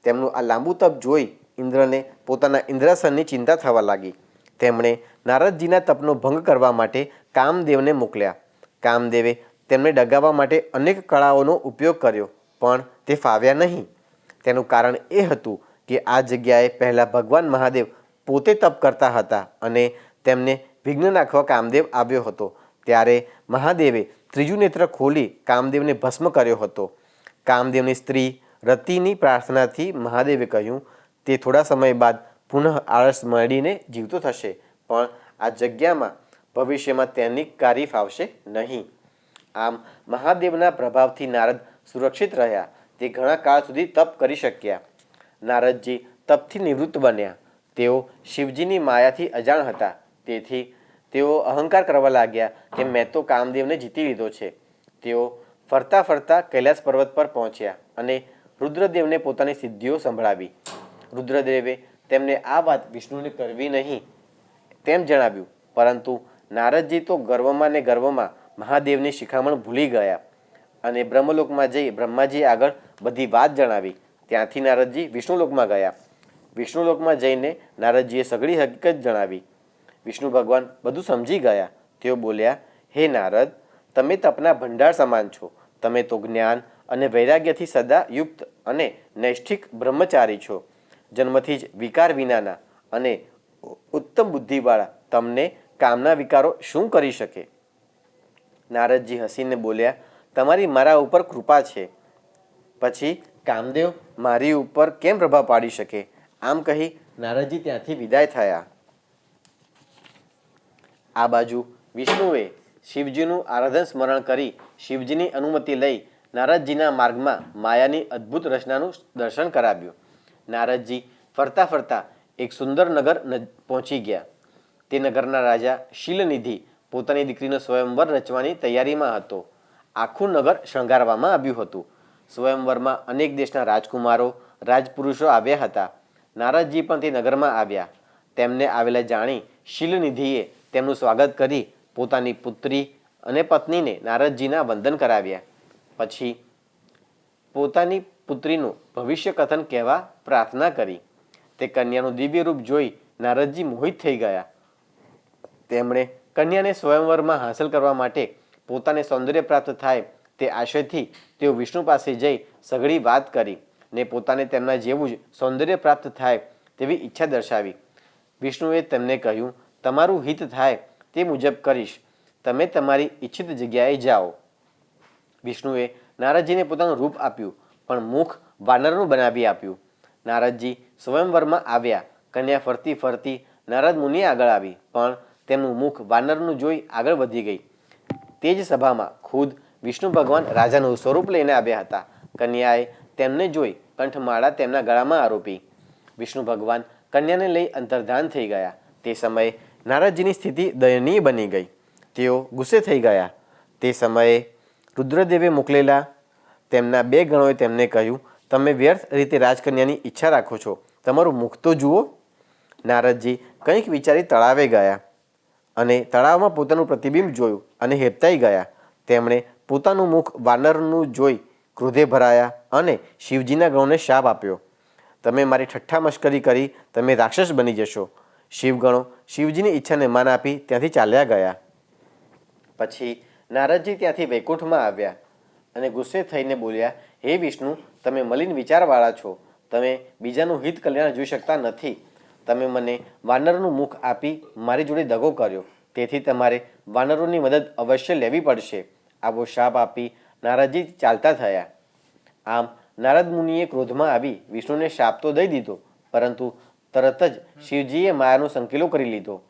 તેમનું આ લાંબુ તપ જોઈ ઇન્દ્રને પોતાના ઇન્દ્રાસનની ચિંતા થવા લાગી. તેમણે નારદજીના તપનો ભંગ કરવા માટે કામદેવને મોકલ્યા. કામદેવે તેમને ડગાવવા માટે અનેક કળાઓનો ઉપયોગ કર્યો, પણ તે ફાવ્યા નહીં. તેનું કારણ એ હતું કે આ જગ્યાએ પહેલાં ભગવાન મહાદેવ પોતે તપ કરતા હતા અને તેમને વિઘ્ન નાખવા કામદેવ આવ્યો હતો. ત્યારે મહાદેવે ત્રીજું નેત્ર ખોલી કામદેવને ભસ્મ કર્યો હતો. કામદેવની સ્ત્રી રતિની પ્રાર્થનાથી મહાદેવે કહ્યું, તે થોડા સમય બાદ પુનઃ આળસ મળીને જીવતો થશે, પણ આ જગ્યામાં ભવિષ્યમાં તેની કારી ફાવશે નહીં. આમ મહાદેવના પ્રભાવથી નારદ સુરક્ષિત રહ્યા. તે ઘણા કાળ સુધી તપ કરી શક્યા. નારદજી તપથી નિવૃત્ત બન્યા. તેઓ શિવજીની માયાથી અજાણ હતા. તેથી તેઓ અહંકાર કરવા લાગ્યા કે મેં તો કામદેવને જીતી લીધો છે. તેઓ ફરતા ફરતા કૈલાસ પર્વત પર પહોંચ્યા અને રુદ્રદેવને પોતાની સિદ્ધિઓ સંભળાવી. રુદ્રદેવે તેમને આ વાત વિષ્ણુને કરવી નહીં તેમ જણાવ્યું, પરંતુ નારદજી તો ગર્વમાં ને ગર્વમાં મહાદેવની શિખામણ ભૂલી ગયા અને બ્રહ્મલોકમાં જઈ બ્રહ્માજી આગળ બધી વાત જણાવી. ત્યાંથી નારદજી વિષ્ણુલોકમાં ગયા. વિષ્ણુલોકમાં જઈને નારદજીએ સઘળી હકીકત જણાવી. વિષ્ણુ ભગવાન બધું સમજી ગયા. તેઓ બોલ્યા, હે નારદ, તમે તપના ભંડાર સમાન છો. તમે તો જ્ઞાન અને વૈરાગ્યથી સદા યુક્ત અને નૈષ્ઠિક બ્રહ્મચારી છો. જન્મથી જ વિકાર વિનાના અને ઉત્તમ બુદ્ધિવાળા તમને કામના વિકારો શું કરી શકે? નારદજી હસીને બોલ્યા, તમારી મારા ઉપર કૃપા છે, પછી કામદેવ મારી ઉપર કેમ પ્રભાવ પાડી શકે? આમ કહી નારદજી ત્યાંથી વિદાય થયા. આ બાજુ વિષ્ણુએ શિવજીનું આરાધન સ્મરણ કરી શિવજીની અનુમતિ લઈ નારદજીના માર્ગમાં માયાની અદ્ભુત રચનાનું દર્શન કરાવ્યું. નારદજી ફરતા ફરતા એક સુંદર નગર પહોંચી ગયા. તે નગરના રાજા શીલનિધિ પોતાની દીકરીનો સ્વયંવર રચવાની તૈયારીમાં હતો. આખું નગર શણગારવામાં આવ્યું હતું. સ્વયંવરમાં અનેક દેશના રાજકુમારો રાજપુરુષો આવ્યા હતા. નારદજી પણ તે નગરમાં આવ્યા. તેમને આવેલા જાણી શીલનિધિએ તેમનું સ્વાગત કરી પોતાની પુત્રી અને પત્નીને નારદજીના વંદન કરાવ્યા. પછી પોતાની પુત્રીનું ભવિષ્ય કથન કહેવા પ્રાર્થના કરી. તે કન્યાનું દિવ્ય રૂપ જોઈ નારદજી મોહિત થઈ ગયા. તેમણે કન્યાને સ્વયંવરમાં હાંસલ કરવા માટે પોતાને સૌંદર્ય પ્રાપ્ત થાય તે આશયથી તેઓ વિષ્ણુ પાસે જઈ સઘળી વાત કરી ને પોતાને તેમના જેવું જ સૌંદર્ય પ્રાપ્ત થાય તેવી ઈચ્છા દર્શાવી. વિષ્ણુએ તેમને કહ્યું, તમારું હિત થાય તે મુજબ કરીશ. તમે તમારી ઈચ્છિત જગ્યાએ જાઓ. વિષ્ણુએ નારદજીને પોતાનું રૂપ આપ્યું, પણ મુખ વાનરનું બનાવી આપ્યું. નારદજી સ્વયંવરમાં આવ્યા. કન્યા ફરતી ફરતી નારદ મુનિ આગળ આવી, પણ તેમનું મુખ વાનરનું જોઈ આગળ વધી ગઈ. તે જ સભામાં ખુદ વિષ્ણુ ભગવાન રાજાનું સ્વરૂપ લઈને આવ્યા હતા. કન્યાએ તેમને જોઈ કંઠમાળા તેમના ગળામાં આરોપી. વિષ્ણુ ભગવાન કન્યાને લઈ અંતર્ધાન થઈ ગયા. તે સમયે નારદજીની સ્થિતિ દયનીય બની ગઈ. તેઓ ગુસ્સે થઈ ગયા. તે સમયે રુદ્રદેવે મોકલેલા તેમના બે ગણોએ તેમને કહ્યું, તમે વ્યર્થ રીતે રાજકન્યાની ઈચ્છા રાખો છો. તમારું મુખ તો જુઓ. નારદજી કંઈક વિચારી તળાવે ગયા અને તળાવમાં પોતાનું પ્રતિબિંબ જોયું અને હેબતાઈ ગયા. તેમણે પોતાનું મુખ વાનરનું જોઈ ક્રોધે ભરાયા અને શિવજીના ગણોને શાપ આપ્યો. તમે મારી ઠઠ્ઠા મશ્કરી કરી તમે રાક્ષસ બની જશો. શિવગણો શિવજીની ઈચ્છાને માન આપી ત્યાંથી ચાલ્યા ગયા. પછી નારદજી ત્યાંથી વૈકુંઠમાં આવ્યા અને ગુસ્સે થઈને બોલ્યા, હે વિષ્ણુ, તમે મલિન વિચારવાળા છો. તમે બીજાનું હિત કલ્યાણ જોઈ શકતા નથી. તમે મને વાનરનું મુખ આપી મારી જોડે દગો કર્યો. તેથી તમારે વાનરોની મદદ અવશ્ય લેવી પડશે. આવો શાપ આપી નારદજી ચાલતા થયા. આમ નારદ મુનિએ ક્રોધમાં આવી વિષ્ણુને શાપ તો દઈ દીધો, પરંતુ તરત જ શિવજીએ માયાનો સંકેલો કરી લીધો.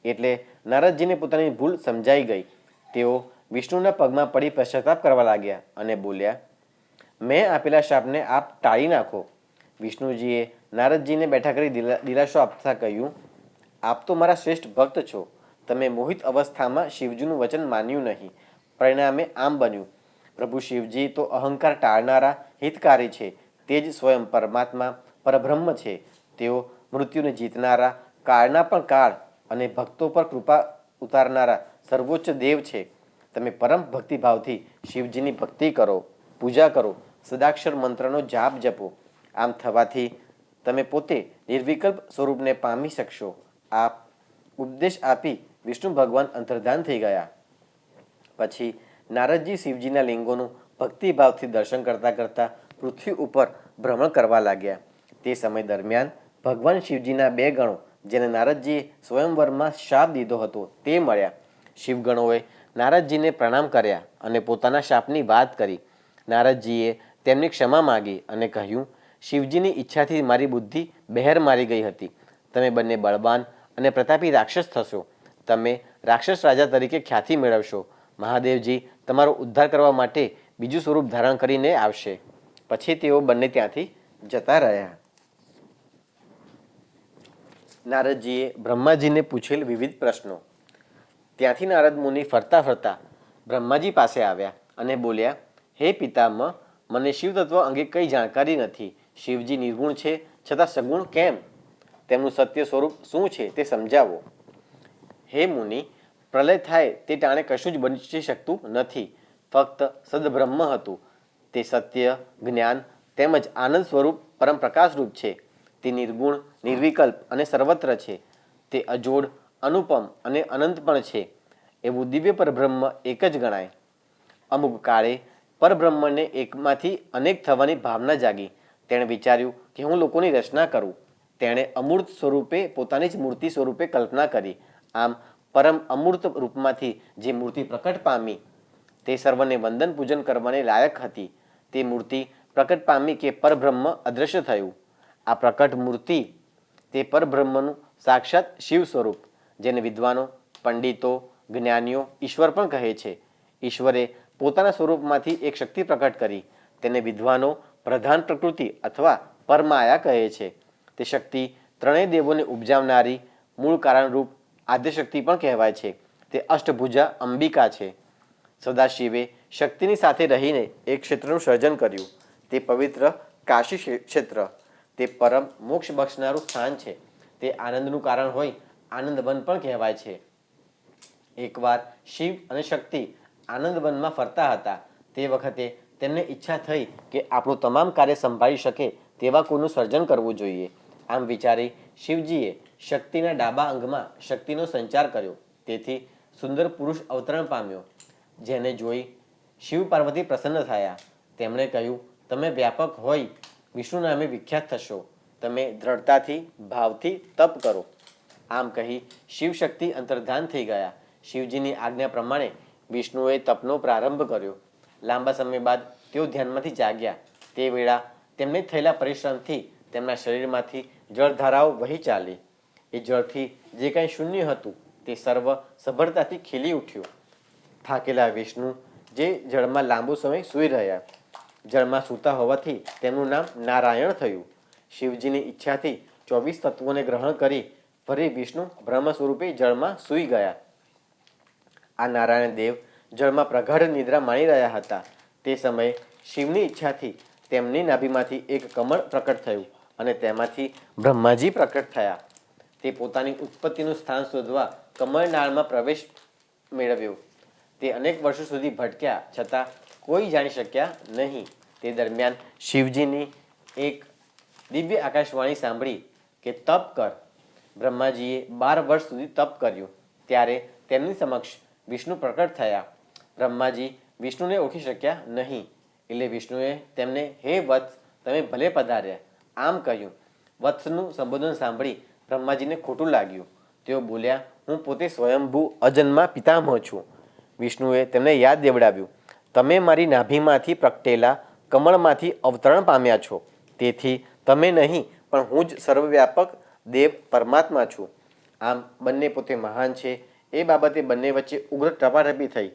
એટલે નારદજીને પોતાની ભૂલ સમજાઈ ગઈ. તેઓ વિષ્ણુના પગમાં પડી પશ્ચાતાપ કરવા લાગ્યા અને બોલ્યા, મેં આપેલા શાપને આપ ટાળી નાખો. વિષ્ણુજીએ નારદજીને બેઠા કરી દિલાસો આપતા કહ્યું, આપ તો મારા શ્રેષ્ઠ ભક્ત છો. તમે મોહિત અવસ્થામાં શિવજીનું વચન માન્યું નહીં. પરિણામે આમ બન્યું. પ્રભુ શિવજી તો અહંકાર ટાળનારા હિતકારી છે. તે જ સ્વયં પરમાત્મા પરબ્રહ્મ છે. તેઓ મૃત્યુને જીતનારા, કાળના પણ કાળ અને ભક્તો પર કૃપા ઉતારનારા સર્વોચ્ચ દેવ છે. તમે પરમ ભક્તિભાવથી શિવજીની ભક્તિ કરો, પૂજા કરો, સદાક્ષર મંત્રનો જાપ જપો. આમ થવાથી તમે પોતે નિર્વિકલ્પ સ્વરૂપને પામી શકશો. આ ઉપદેશ આપી વિષ્ણુ ભગવાન અંતર્ધાન થઈ ગયા. પછી નારદજી શિવજીના લિંગોનું ભક્તિભાવથી દર્શન કરતાં કરતાં પૃથ્વી ઉપર ભ્રમણ કરવા લાગ્યા. તે સમય દરમિયાન ભગવાન શિવજીના બે ગણો જેને નારદજીએ સ્વયંવરમાં શાપ દીધો હતો તે મળ્યા. શિવગણોએ નારદજીને પ્રણામ કર્યા અને પોતાના શાપની વાત કરી. નારદજીએ તેમની ક્ષમા માગી અને કહ્યું, શિવજીની ઈચ્છાથી મારી બુદ્ધિ બહેર મારી ગઈ હતી. તમે બંને બળવાન અને પ્રતાપી રાક્ષસ થશો. તમે રાક્ષસ રાજા તરીકે ખ્યાતિ મેળવશો. મહાદેવજી તમારો ઉદ્ધાર કરવા માટે બીજું સ્વરૂપ ધારણ કરીને આવશે. પછી તેઓ બંને ત્યાંથી જતા રહ્યા. નારદજીએ બ્રહ્માજીને પૂછેલ વિવિધ પ્રશ્નો. ત્યાંથી નારદ મુનિ ફરતા ફરતા બ્રહ્માજી પાસે આવ્યા અને બોલ્યા, હે પિતામહ, મને શિવ તત્વ અંગે કંઈ જાણકારી નથી. શિવજી નિર્ગુણ છે છતાં સગુણ કેમ? તેમનું સત્ય સ્વરૂપ શું છે તે સમજાવો. હે મુનિ, પ્રલય થાય તે ટાણે કશું જ બની શકતું નથી. ફક્ત સદબ્રહ્મ હતું. તે સત્ય, જ્ઞાન તેમજ આનંદ સ્વરૂપ પરમ પ્રકાશરૂપ છે. તે નિર્ગુણ, નિર્વિકલ્પ અને સર્વત્ર છે. તે અજોડ, અનુપમ અને અનંત પણ છે. એવું દિવ્ય પરબ્રહ્મ એક જ ગણાય. અમુક કાળે પરબ્રહ્મને એકમાંથી અનેક થવાની ભાવના જાગી. તેણે વિચાર્યું કે હું લોકોની રચના કરું. તેણે અમૂર્ત સ્વરૂપે પોતાની જ મૂર્તિ સ્વરૂપે કલ્પના કરી. આમ પરમ અમૂર્ત રૂપમાંથી જે મૂર્તિ પ્રકટ પામી તે સર્વને વંદન પૂજન કરવાને લાયક હતી. તે મૂર્તિ પ્રકટ પામી કે પરબ્રહ્મ અદૃશ્ય થયું. આ પ્રકટ મૂર્તિ તે પરબ્રહ્મનું સાક્ષાત શિવ સ્વરૂપ, જેને વિદ્વાનો, પંડિતો, જ્ઞાનીઓ ઈશ્વર પણ કહે છે. ઈશ્વરે પોતાના સ્વરૂપમાંથી એક શક્તિ પ્રકટ કરી. તેને વિદ્વાનો પ્રધાન પ્રકૃતિ અથવા પરમાયા કહે છે. તે શક્તિ ત્રણેય દેવોને ઉપજાવનારી મૂળ કારણરૂપ આદ્યશક્તિ પણ કહેવાય છે. તે અષ્ટભુજા અંબિકા છે. સદાશિવે શક્તિની સાથે રહીને એક ક્ષેત્રનું સર્જન કર્યું. તે પવિત્ર કાશી ક્ષેત્ર. તે પરમ મોક્ષ બક્ષનારું સ્થાન છે. તે આનંદનું કારણ હોય આનંદવન પણ કહેવાય છે. એકવાર શિવ અને શક્તિ આનંદવનમાં ફરતા હતા. તે વખતે તેમને ઈચ્છા થઈ કે આપણું તમામ કાર્ય સંભાળી શકે તેવા કોઈનું સર્જન કરવું જોઈએ. આમ વિચારી શિવજીએ શક્તિના ડાબા અંગમાં શક્તિનો સંચાર કર્યો. તેથી સુંદર પુરુષ અવતરણ પામ્યો, જેને જોઈ શિવ પાર્વતી પ્રસન્ન થયા. તેમણે કહ્યું, તમે વ્યાપક હોય વિષ્ણુ નામે વિખ્યાત થશો. તમે દ્રઢતાથી, ભાવથી તપ કરો. આમ કહી શિવશક્તિ અંતર્ધાન થઈ ગયા. શિવજીની આજ્ઞા પ્રમાણે વિષ્ણુએ તપનો પ્રારંભ કર્યો. લાંબા સમય બાદ તેઓ ધ્યાનમાંથી જાગ્યા. તે વેળા તેમને થયેલા પરિશ્રમથી તેમના શરીરમાંથી જળધારાઓ વહી ચાલી. એ જળથી જે કાંઈ શૂન્ય હતું તે સર્વ સભળતાથી ખીલી ઉઠ્યું. થાકેલા વિષ્ણુ જે જળમાં લાંબો સમય સૂઈ રહ્યા. જળમાં સૂતા હોવાથી તેમનું નામ નારાયણ થયું. શિવજીની ઈચ્છાથી 24 તત્વોને ગ્રહણ કરી ફરી વિષ્ણુ બ્રહ્મ સ્વરૂપે જળમાં સૂઈ ગયા. આ નારાયણ દેવ જળમાં પ્રગાઢ નિદ્રા માણી રહ્યા હતા. તે સમયે શિવની ઈચ્છાથી તેમની નાભીમાંથી એક કમળ પ્રકટ થયું અને તેમાંથી બ્રહ્માજી પ્રકટ થયા. તે પોતાની ઉત્પત્તિનું સ્થાન શોધવા કમળનાળમાં પ્રવેશ મેળવ્યો. તે અનેક વર્ષો સુધી ભટક્યા છતાં કોઈ જાણી શક્યા નહીં. તે દરમિયાન શિવજીની એક દિવ્ય આકાશવાણી સાંભળી કે તપ કર. બ્રહ્માજીએ 12 વર્ષ સુધી તપ કર્યું. ત્યારે તેમની સમક્ષ વિષ્ણુ પ્રકટ થયા. બ્રહ્માજી વિષ્ણુને ઓળખી શક્યા નહીં. એટલે વિષ્ણુએ તેમને, હે વત્સ, તમે ભલે પધાર્યા, આમ કહ્યું. વત્સનું સંબોધન સાંભળી બ્રહ્માજીને ખોટું લાગ્યું. તેઓ બોલ્યા, હું પોતે સ્વયંભૂ અજન્મા પિતામહ છું. વિષ્ણુએ તેમને યાદ દેવડાવ્યું, તમે મારી નાભીમાંથી પ્રગટેલા કમળમાંથી અવતરણ પામ્યા છો. તેથી તમે નહીં પણ હું જ સર્વવ્યાપક દેવ પરમાત્મા છું. આમ બંને પોતે મહાન છે એ બાબતે બંને વચ્ચે ઉગ્ર ટપાટપી થઈ.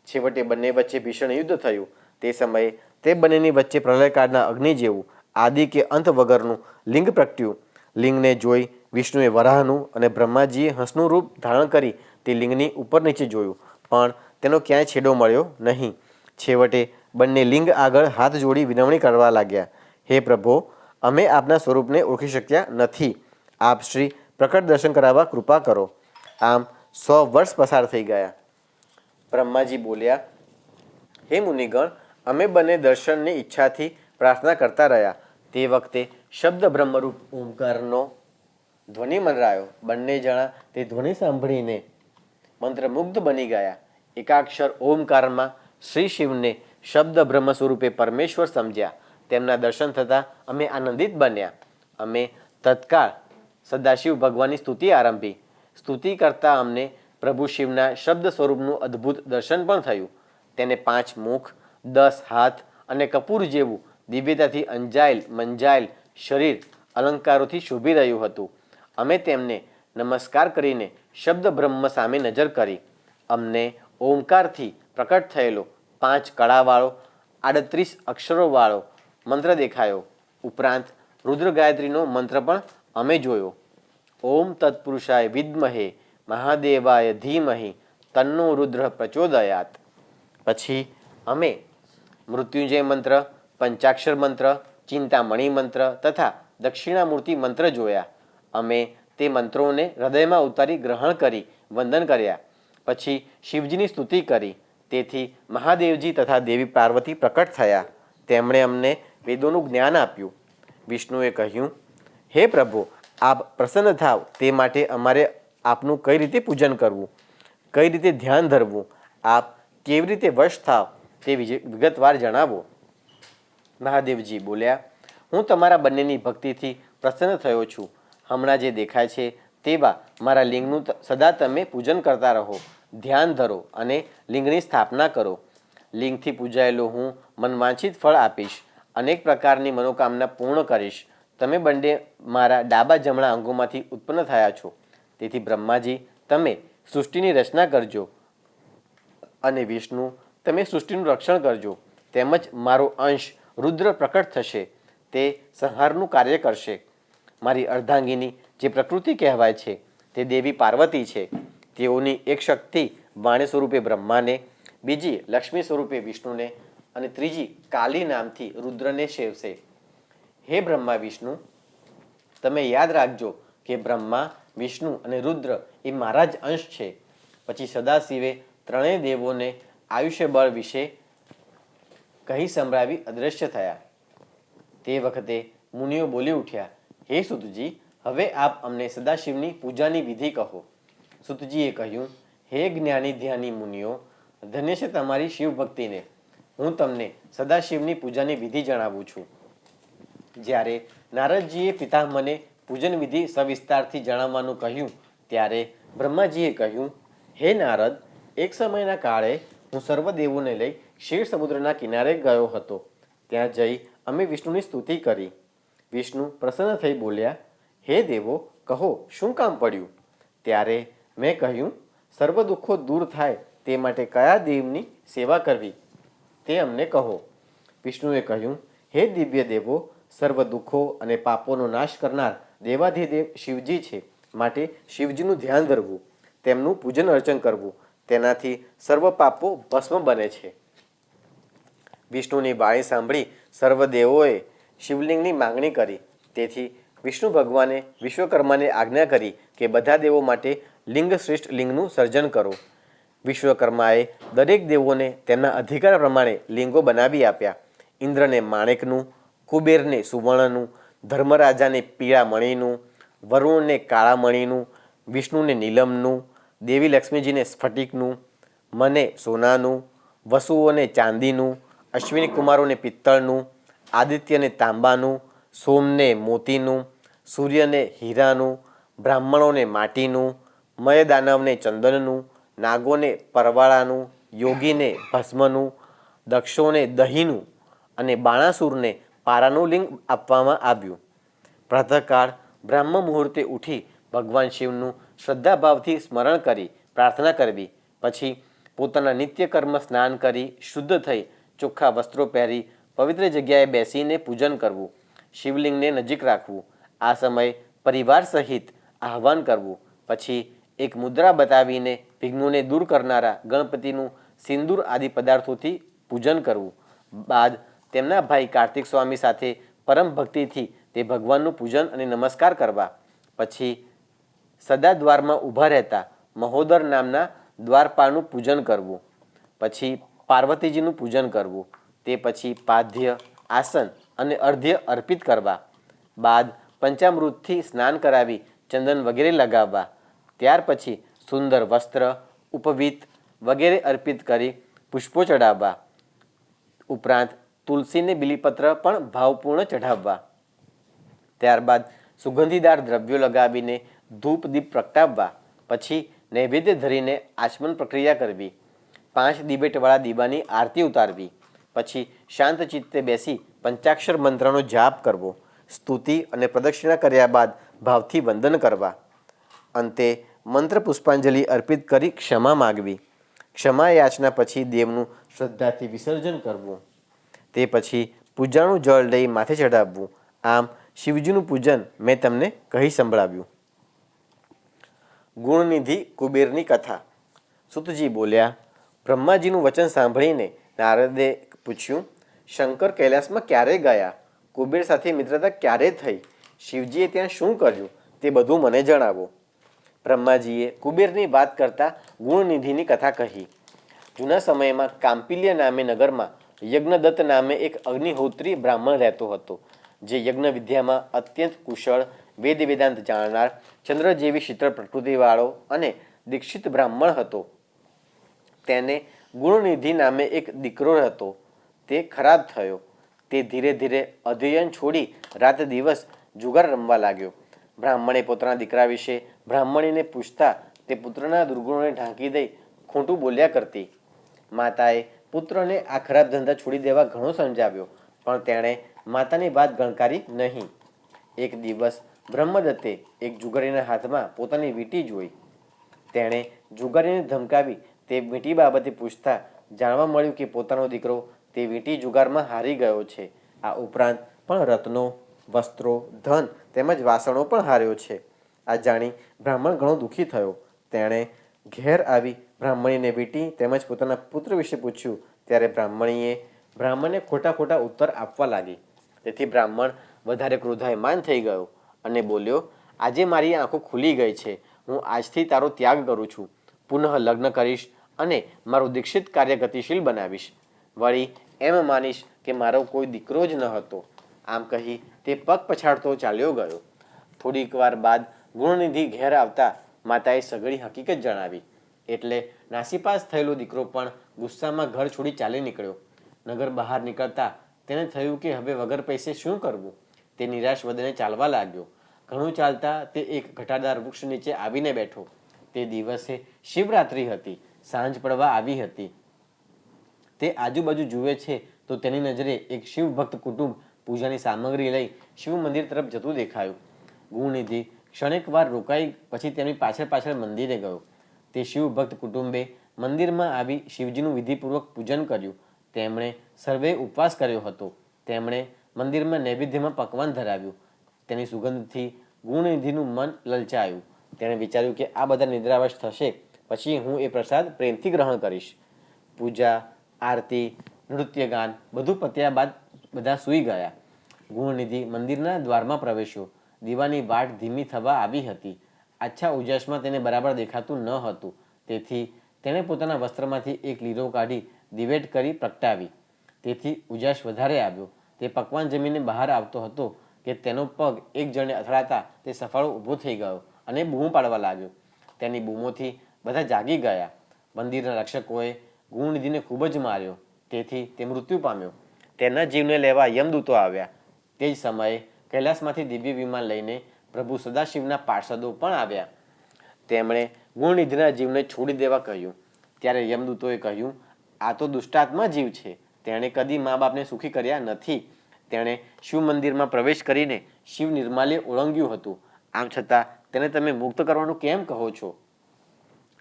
છેવટે બંને વચ્ચે ભીષણ યુદ્ધ થયું. તે સમયે તે બંનેની વચ્ચે પ્રલયકાળના અગ્નિ જેવું આદિ કે અંત વગરનું લિંગ પ્રગટ્યું. લિંગને જોઈ વિષ્ણુએ વરાહનું અને બ્રહ્માજીએ હંસનું રૂપ ધારણ કરી તે લિંગની ઉપર નીચે જોયું, પણ તેનો ક્યાંય છેડો મળ્યો નહીં. છેવટે બંને લિંગ આગળ હાથ જોડી વિનવણી કરવા લાગ્યા, હે પ્રભો, અમે આપના સ્વરૂપને ઓળખી શક્યા નથી. આપ શ્રી પ્રકટ દર્શન કરાવવા કૃપા કરો. આમ 100 વર્ષ પસાર થઈ ગયા. બ્રહ્માજી બોલ્યા, હે મુનિગણ, અમે બંને દર્શનની ઈચ્છાથી પ્રાર્થના કરતા રહ્યા. તે વખતે શબ્દ બ્રહ્મરૂપ ઓમકારનો ધ્વનિ મંડરાયો. બંને જણા તે ધ્વનિ સાંભળીને મંત્રમુગ્ધ બની ગયા. એકાક્ષર ઓમકારમાં શ્રી શિવને શબ્દ બ્રહ્મ સ્વરૂપે પરમેશ્વર સમજ્યા. તેમના દર્શન થતાં અમે આનંદિત બન્યા. અમે તત્કાળ સદાશિવ ભગવાનની સ્તુતિ આરંભી. સ્તુતિ કરતાં અમને પ્રભુ શિવના શબ્દ સ્વરૂપનું અદ્ભુત દર્શન પણ થયું. તેને 5 મુખ, 10 હાથ અને કપૂર જેવું દિવ્યતાથી અંજાયેલ મંજાયેલ શરીર અલંકારોથી શોભી રહ્યું હતું. અમે તેમને નમસ્કાર કરીને શબ્દ બ્રહ્મ સામે નજર કરી. અમને ઓમકારથી પ્રકટ થયેલો 5 કળાવાળો 38 અક્ષરોવાળો મંત્ર દેખાયો. ઉપરાંત રુદ્ર ગાયત્રીનો મંત્ર પણ અમે જોયો. ઓમ તત્પુરુષાય વિદ્મહે મહાદેવાય ધીમહિ તન્નો રુદ્ર પ્રચોદયાત. પછી અમે મૃત્યુંજય મંત્ર, પંચાક્ષર મંત્ર, ચિંતામણી મંત્ર તથા દક્ષિણામૂર્તિ મંત્ર જોયા. અમે તે મંત્રોને હૃદયમાં ઉતારી ગ્રહણ કરી વંદન કર્યા. પછી શિવજીની સ્તુતિ કરી. તેથી મહાદેવજી તથા દેવી પાર્વતી પ્રકટ થયા. તેમણે અમને વેદોનું જ્ઞાન આપ્યું. વિષ્ણુએ કહ્યું, હે પ્રભુ, આપ પ્રસન્ન થાવ તે માટે અમારે આપનું કઈ રીતે પૂજન કરવું, કઈ રીતે ધ્યાન ધરવું, આપ કેવી રીતે વશ થાવ તે વિગતવાર જણાવો. મહાદેવજી બોલ્યા, હું તમારા બંનેની ભક્તિથી પ્રસન્ન થયો છું. હમણાં જે દેખાય છે તેવા મારા લિંગનું સદા તમે પૂજન કરતા રહો, ધ્યાન ધરો અને લિંગની સ્થાપના કરો. લિંગથી પૂજાયેલો હું મનવાંછિત ફળ આપીશ, અનેક પ્રકારની મનોકામના પૂર્ણ કરીશ. તમે બંને મારા ડાબા જમણા અંગોમાંથી ઉત્પન્ન થયા છો. તેથી બ્રહ્માજી, તમે સૃષ્ટિની રચના કરજો અને વિષ્ણુ, તમે સૃષ્ટિનું રક્ષણ કરજો. તેમજ મારો અંશ રુદ્ર પ્રકટ થશે, તે સંહારનું કાર્ય કરશે. મારી અર્ધાંગીની જે પ્રકૃતિ કહેવાય છે તે દેવી પાર્વતી છે. તેઓની એક શક્તિ વાણી સ્વરૂપે બ્રહ્માને, બીજી લક્ષ્મી સ્વરૂપે વિષ્ણુને અને ત્રીજી કાલી નામથી રુદ્રને સેવશે. હે બ્રહ્મા વિષ્ણુ, તમે યાદ રાખજો કે બ્રહ્મા, વિષ્ણુ અને રુદ્ર એ મારા જ અંશ છે. પછી સદાશિવે ત્રણેય દેવોને આયુષ્ય બળ વિશે કહી સંભળાવી અદૃશ્ય થયા. તે વખતે મુનિઓ બોલી ઉઠ્યા, હે સુતજી, હવે આપ અમને સદાશિવની પૂજાની વિધિ કહો. સુતજીએ કહ્યું, હે જ્ઞાની ધ્યાની મુનિઓ, ધન્ય છે તમારી શિવ ભક્તિને. હું તમને સદાશિવની પૂજાની વિધિ જણાવું છું. જ્યારે નારદજીએ પિતામહને પૂજન વિધિ સવિસ્તારથી જણાવવાનું કહ્યું ત્યારે બ્રહ્માજીએ કહ્યું, હે નારદ, એક સમયના કાળે હું સર્વ દેવોને લઈ ક્ષીર સમુદ્રના કિનારે ગયો હતો. ત્યાં જઈ અમે વિષ્ણુની સ્તુતિ કરી. વિષ્ણુ પ્રસન્ન થઈ બોલ્યા, હે દેવો, કહો શું કામ પડ્યું? ત્યારે મેં કહ્યું, સર્વ દુઃખો દૂર થાય તે માટે કયા દેવની સેવા કરવી તે અમને કહો. વિષ્ણુએ કહ્યું, હે દિવ્ય દેવો, સર્વ દુઃખો અને પાપોનો નાશ કરનાર દેવાધિદેવ શિવજી છે. માટે શિવજીનું ધ્યાન ધરવું, તેમનું પૂજન અર્ચન કરવું, તેનાથી સર્વ પાપો ભસ્મ બને છે. વિષ્ણુની વાણી સાંભળી સર્વ દેવોએ શિવલિંગની માંગણી કરી. તેથી વિષ્ણુ ભગવાને વિશ્વકર્માને આજ્ઞા કરી કે બધા દેવો માટે લિંગ શ્રેષ્ઠ લિંગનું સર્જન કરો. વિશ્વકર્માએ દરેક દેવોને તેમના અધિકાર પ્રમાણે લિંગો બનાવી આપ્યા. ઇન્દ્રને માણેકનું, કુબેરને સુવર્ણનું, ધર્મરાજાને પીળા મણીનું, વરુણને કાળા મણીનું, વિષ્ણુને નીલમનું, દેવી લક્ષ્મીજીને સ્ફટિકનું, મને સોનાનું, વસુઓને ચાંદીનું, અશ્વિની કુમારોને પિત્તળનું, આદિત્યને તાંબાનું, સોમને મોતીનું, સૂર્યને હીરાનું, બ્રાહ્મણોને માટીનું, મયદાનવને ચંદનનું, નાગોને પરવાળાનું, યોગીને ભસ્મનું, દક્ષોને દહીંનું અને બાણાસુરને પારાનું લિંગ આપવામાં આવ્યું. પ્રાતઃકાળ બ્રાહ્મ મુહૂર્તે ઉઠી ભગવાન શિવનું શ્રદ્ધાભાવથી સ્મરણ કરી પ્રાર્થના કરવી. પછી પોતાના નિત્યકર્મ સ્નાન કરી શુદ્ધ થઈ ચોખ્ખા વસ્ત્રો પહેરી પવિત્ર જગ્યાએ બેસીને પૂજન કરવું. શિવલિંગને નજીક રાખવું. આ સમયે પરિવાર સહિત આહ્વાન કરવું. પછી એક મુદ્રા બતાવીને વિઘ્નોને દૂર કરનારા ગણપતિનું સિંદૂર આદિ પદાર્થોથી પૂજન કરવું. બાદ તેમના ભાઈ કાર્તિક સ્વામી સાથે પરમ ભક્તિથી તે ભગવાનનું પૂજન અને નમસ્કાર કરવા. પછી સદા દ્વારમાં ઊભા રહેતા મહોદર નામના દ્વારપાળનું પૂજન કરવું. પછી પાર્વતીજીનું પૂજન કરવું. તે પછી પાદ્ય, આસન અને અર્ધ્ય અર્પિત કરવા. બાદ પંચામૃતથી સ્નાન કરાવી ચંદન વગેરે લગાવવા. ત્યાર પછી સુંદર વસ્ત્ર, ઉપવીત વગેરે અર્પિત કરી પુષ્પો ચડાવવા. ઉપરાંત તુલસીને બિલીપત્ર પણ ભાવપૂર્ણ ચઢાવવા. ત્યારબાદ સુગંધીદાર દ્રવ્યો લગાવીને ધૂપ દીપ પ્રગટાવવા. પછી નૈવેદ્ય ધરીને આચમન પ્રક્રિયા કરવી. 5 દિવેટવાળા દીવાની આરતી ઉતારવી. પછી શાંત ચિત્તે બેસી પંચાક્ષર મંત્રનો જાપ કરવો. સ્તુતિ અને પ્રદક્ષિણા કર્યા બાદ ભાવથી વંદન કરવા. અંતે મંત્ર પુષ્પાંજલિ અર્પિત કરી ક્ષમા માગવી. ક્ષમા યાચના પછી દેવનું શ્રદ્ધાથી વિસર્જન કરવું. તે પછી પૂજાનું જળ લઈ માથે ચઢાવવું. આમ શિવજીનું પૂજન મેં તમને કહી સંભળાવ્યું. ગુણનિધિ કુબેરની કથા. સુતજી બોલ્યા, બ્રહ્માજીનું વચન સાંભળીને નારદે પૂછ્યું, શંકર કૈલાસમાં ક્યારે ગયા? કુબેર સાથે મિત્રતા ક્યારે થઈ? શિવજીએ ત્યાં શું કર્યું તે બધું મને જણાવો. બ્રહ્માજીએ કુબેરની વાત કરતા ગુણનિધિની કથા કહી. જૂના સમયમાં કાંપિલ્ય નામે નગરમાં યજ્ઞદત્ત નામે એક અગ્નિહોત્રી બ્રાહ્મણ રહેતો હતો, જે યજ્ઞ વિદ્યામાં અત્યંત કુશળ, વેદ વેદાંત જાણનાર, ચંદ્ર જેવી શીતળ પ્રકૃતિવાળો અને દીક્ષિત બ્રાહ્મણ હતો. તેને ગુણનિધિ નામે એક દીકરો હતો. તે ખરાબ થયો. તે ધીરે ધીરે અધ્યયન છોડી રાત દિવસ જુગાર રમવા લાગ્યો. બ્રાહ્મણે પોતાના દીકરા વિશે બ્રાહ્મણીને પૂછતા તે પુત્રના દુર્ગુણોને ઢાંકી દઈ ખોટું બોલ્યા કરતી. માતાએ પુત્રને આ ખરાબ ધંધા છોડી દેવા ઘણો સમજાવ્યો, પણ તેણે માતાની વાત ગણકારી નહીં. એક દિવસ બ્રહ્મદત્તે એક જુગારીના હાથમાં પોતાની વીંટી જોઈ. તેણે જુગારીને ધમકાવી તે વીંટી બાબતે પૂછતા જાણવા મળ્યું કે પોતાનો દીકરો તે વીંટી જુગારમાં હારી ગયો છે. આ ઉપરાંત પણ રત્નો, વસ્ત્રો, ધન તેમજ વાસણો પણ હાર્યો છે. આ જાણી બ્રાહ્મણ ઘણો દુઃખી થયો. તેણે ઘેર આવી બ્રાહ્મણીને વીંટી તેમજ પોતાના પુત્ર વિશે પૂછ્યું, ત્યારે બ્રાહ્મણને ખોટા ઉત્તર આપવા લાગી. તેથી બ્રાહ્મણ વધારે ક્રોધાયમાન થઈ ગયો અને બોલ્યો, આજે મારી આંખો ખુલી ગઈ છે. હું આજથી તારો ત્યાગ કરું છું. પુનઃ લગ્ન કરીશ અને મારું દીક્ષિત કાર્ય ગતિશીલ બનાવીશ. વળી એમ માનીશ કે મારો કોઈ દીકરો જ ન હતો. આમ કહી તે પગ પછાડતો ચાલ્યો ગયો. થોડીક વાર બાદ ગુણનિધિ ઘેર આવતા માતાએ સઘળી હકીકત જણાવી. એટલે નાસીપાસ થયેલો દીકરો પણ ગુસ્સામાં ઘર છોડી ચાલી નીકળ્યો. નગર બહાર નીકળતા તેને થયું કે હવે વગર પૈસે શું કરવું. તે નિરાશ વદને ચાલવા લાગ્યો. ઘણું ચાલતા તે એક ઘટાદાર વૃક્ષ નીચે આવીને બેઠો. તે દિવસે શિવરાત્રિ હતી. સાંજ પડવા આવી હતી. તે આજુબાજુ જુએ છે તો તેની નજરે એક શિવ ભક્ત કુટુંબ પૂજાની સામગ્રી લઈ શિવ મંદિર તરફ જતું દેખાયું. ગુણનિધિ ક્ષણિક વાર રોકાઈ પછી તેની પાછળ મંદિરે ગયો. તે શિવ ભક્ત કુટુંબે મંદિરમાં આવી શિવજીનું વિધિપૂર્વક પૂજન કર્યું. તેમણે સર્વે ઉપવાસ કર્યો હતો. તેમણે મંદિરમાં નૈવેદ્યમાં પકવાન ધરાવ્યું. તેની સુગંધથી ગુણનિધિનું મન લલચાયું. તેણે વિચાર્યું કે આ બધા નિદ્રાવશ થશે પછી હું એ પ્રસાદ પ્રેમથી ગ્રહણ કરીશ. પૂજા, આરતી, નૃત્ય ગાન બધું પત્યા બાદ બધા સૂઈ ગયા. ગુણનિધિ મંદિરના દ્વારમાં પ્રવેશ્યો. દીવાની વાટ ધીમી થવા આવી હતી. આછા ઉજાસમાં તેને બરાબર દેખાતું ન હતું. તેથી તેણે પોતાના વસ્ત્રમાંથી એક લીરો કાઢી દિવેટ કરી પ્રગટાવી. તેથી ઉજાસ વધારે આવ્યો. તે પકવાન જમીને બહાર આવતો હતો કે તેનો પગ એક જણે અથડાતા તે સફાળો ઊભો થઈ ગયો અને બૂમો પાડવા લાગ્યો. તેની બૂમોથી બધા જાગી ગયા. મંદિરના રક્ષકોએ ગુણનિધિને ખૂબ જ માર્યો. તેથી તે મૃત્યુ પામ્યો. તેના જીવને લેવા યમદૂતો આવ્યા. તે જ સમયે કૈલાસમાંથી દિવ્ય વિમાન લઈને પ્રભુ સદાશિવના પાર્ષદો પણ આવ્યા. તેમણે ગુણનિધિના જીવને છોડી દેવા કહ્યું. ત્યારે યમદૂતોએ કહ્યું, આ તો દુષ્ટાત્મા જીવ છે. તેણે કદી મા બાપને સુખી કર્યા નથી. તેણે શિવ મંદિરમાં પ્રવેશ કરીને શિવ નિર્માલ્ય ઓળંગ્યું હતું. આમ છતાં તેને તમે મુક્ત કરવાનું કેમ કહો છો?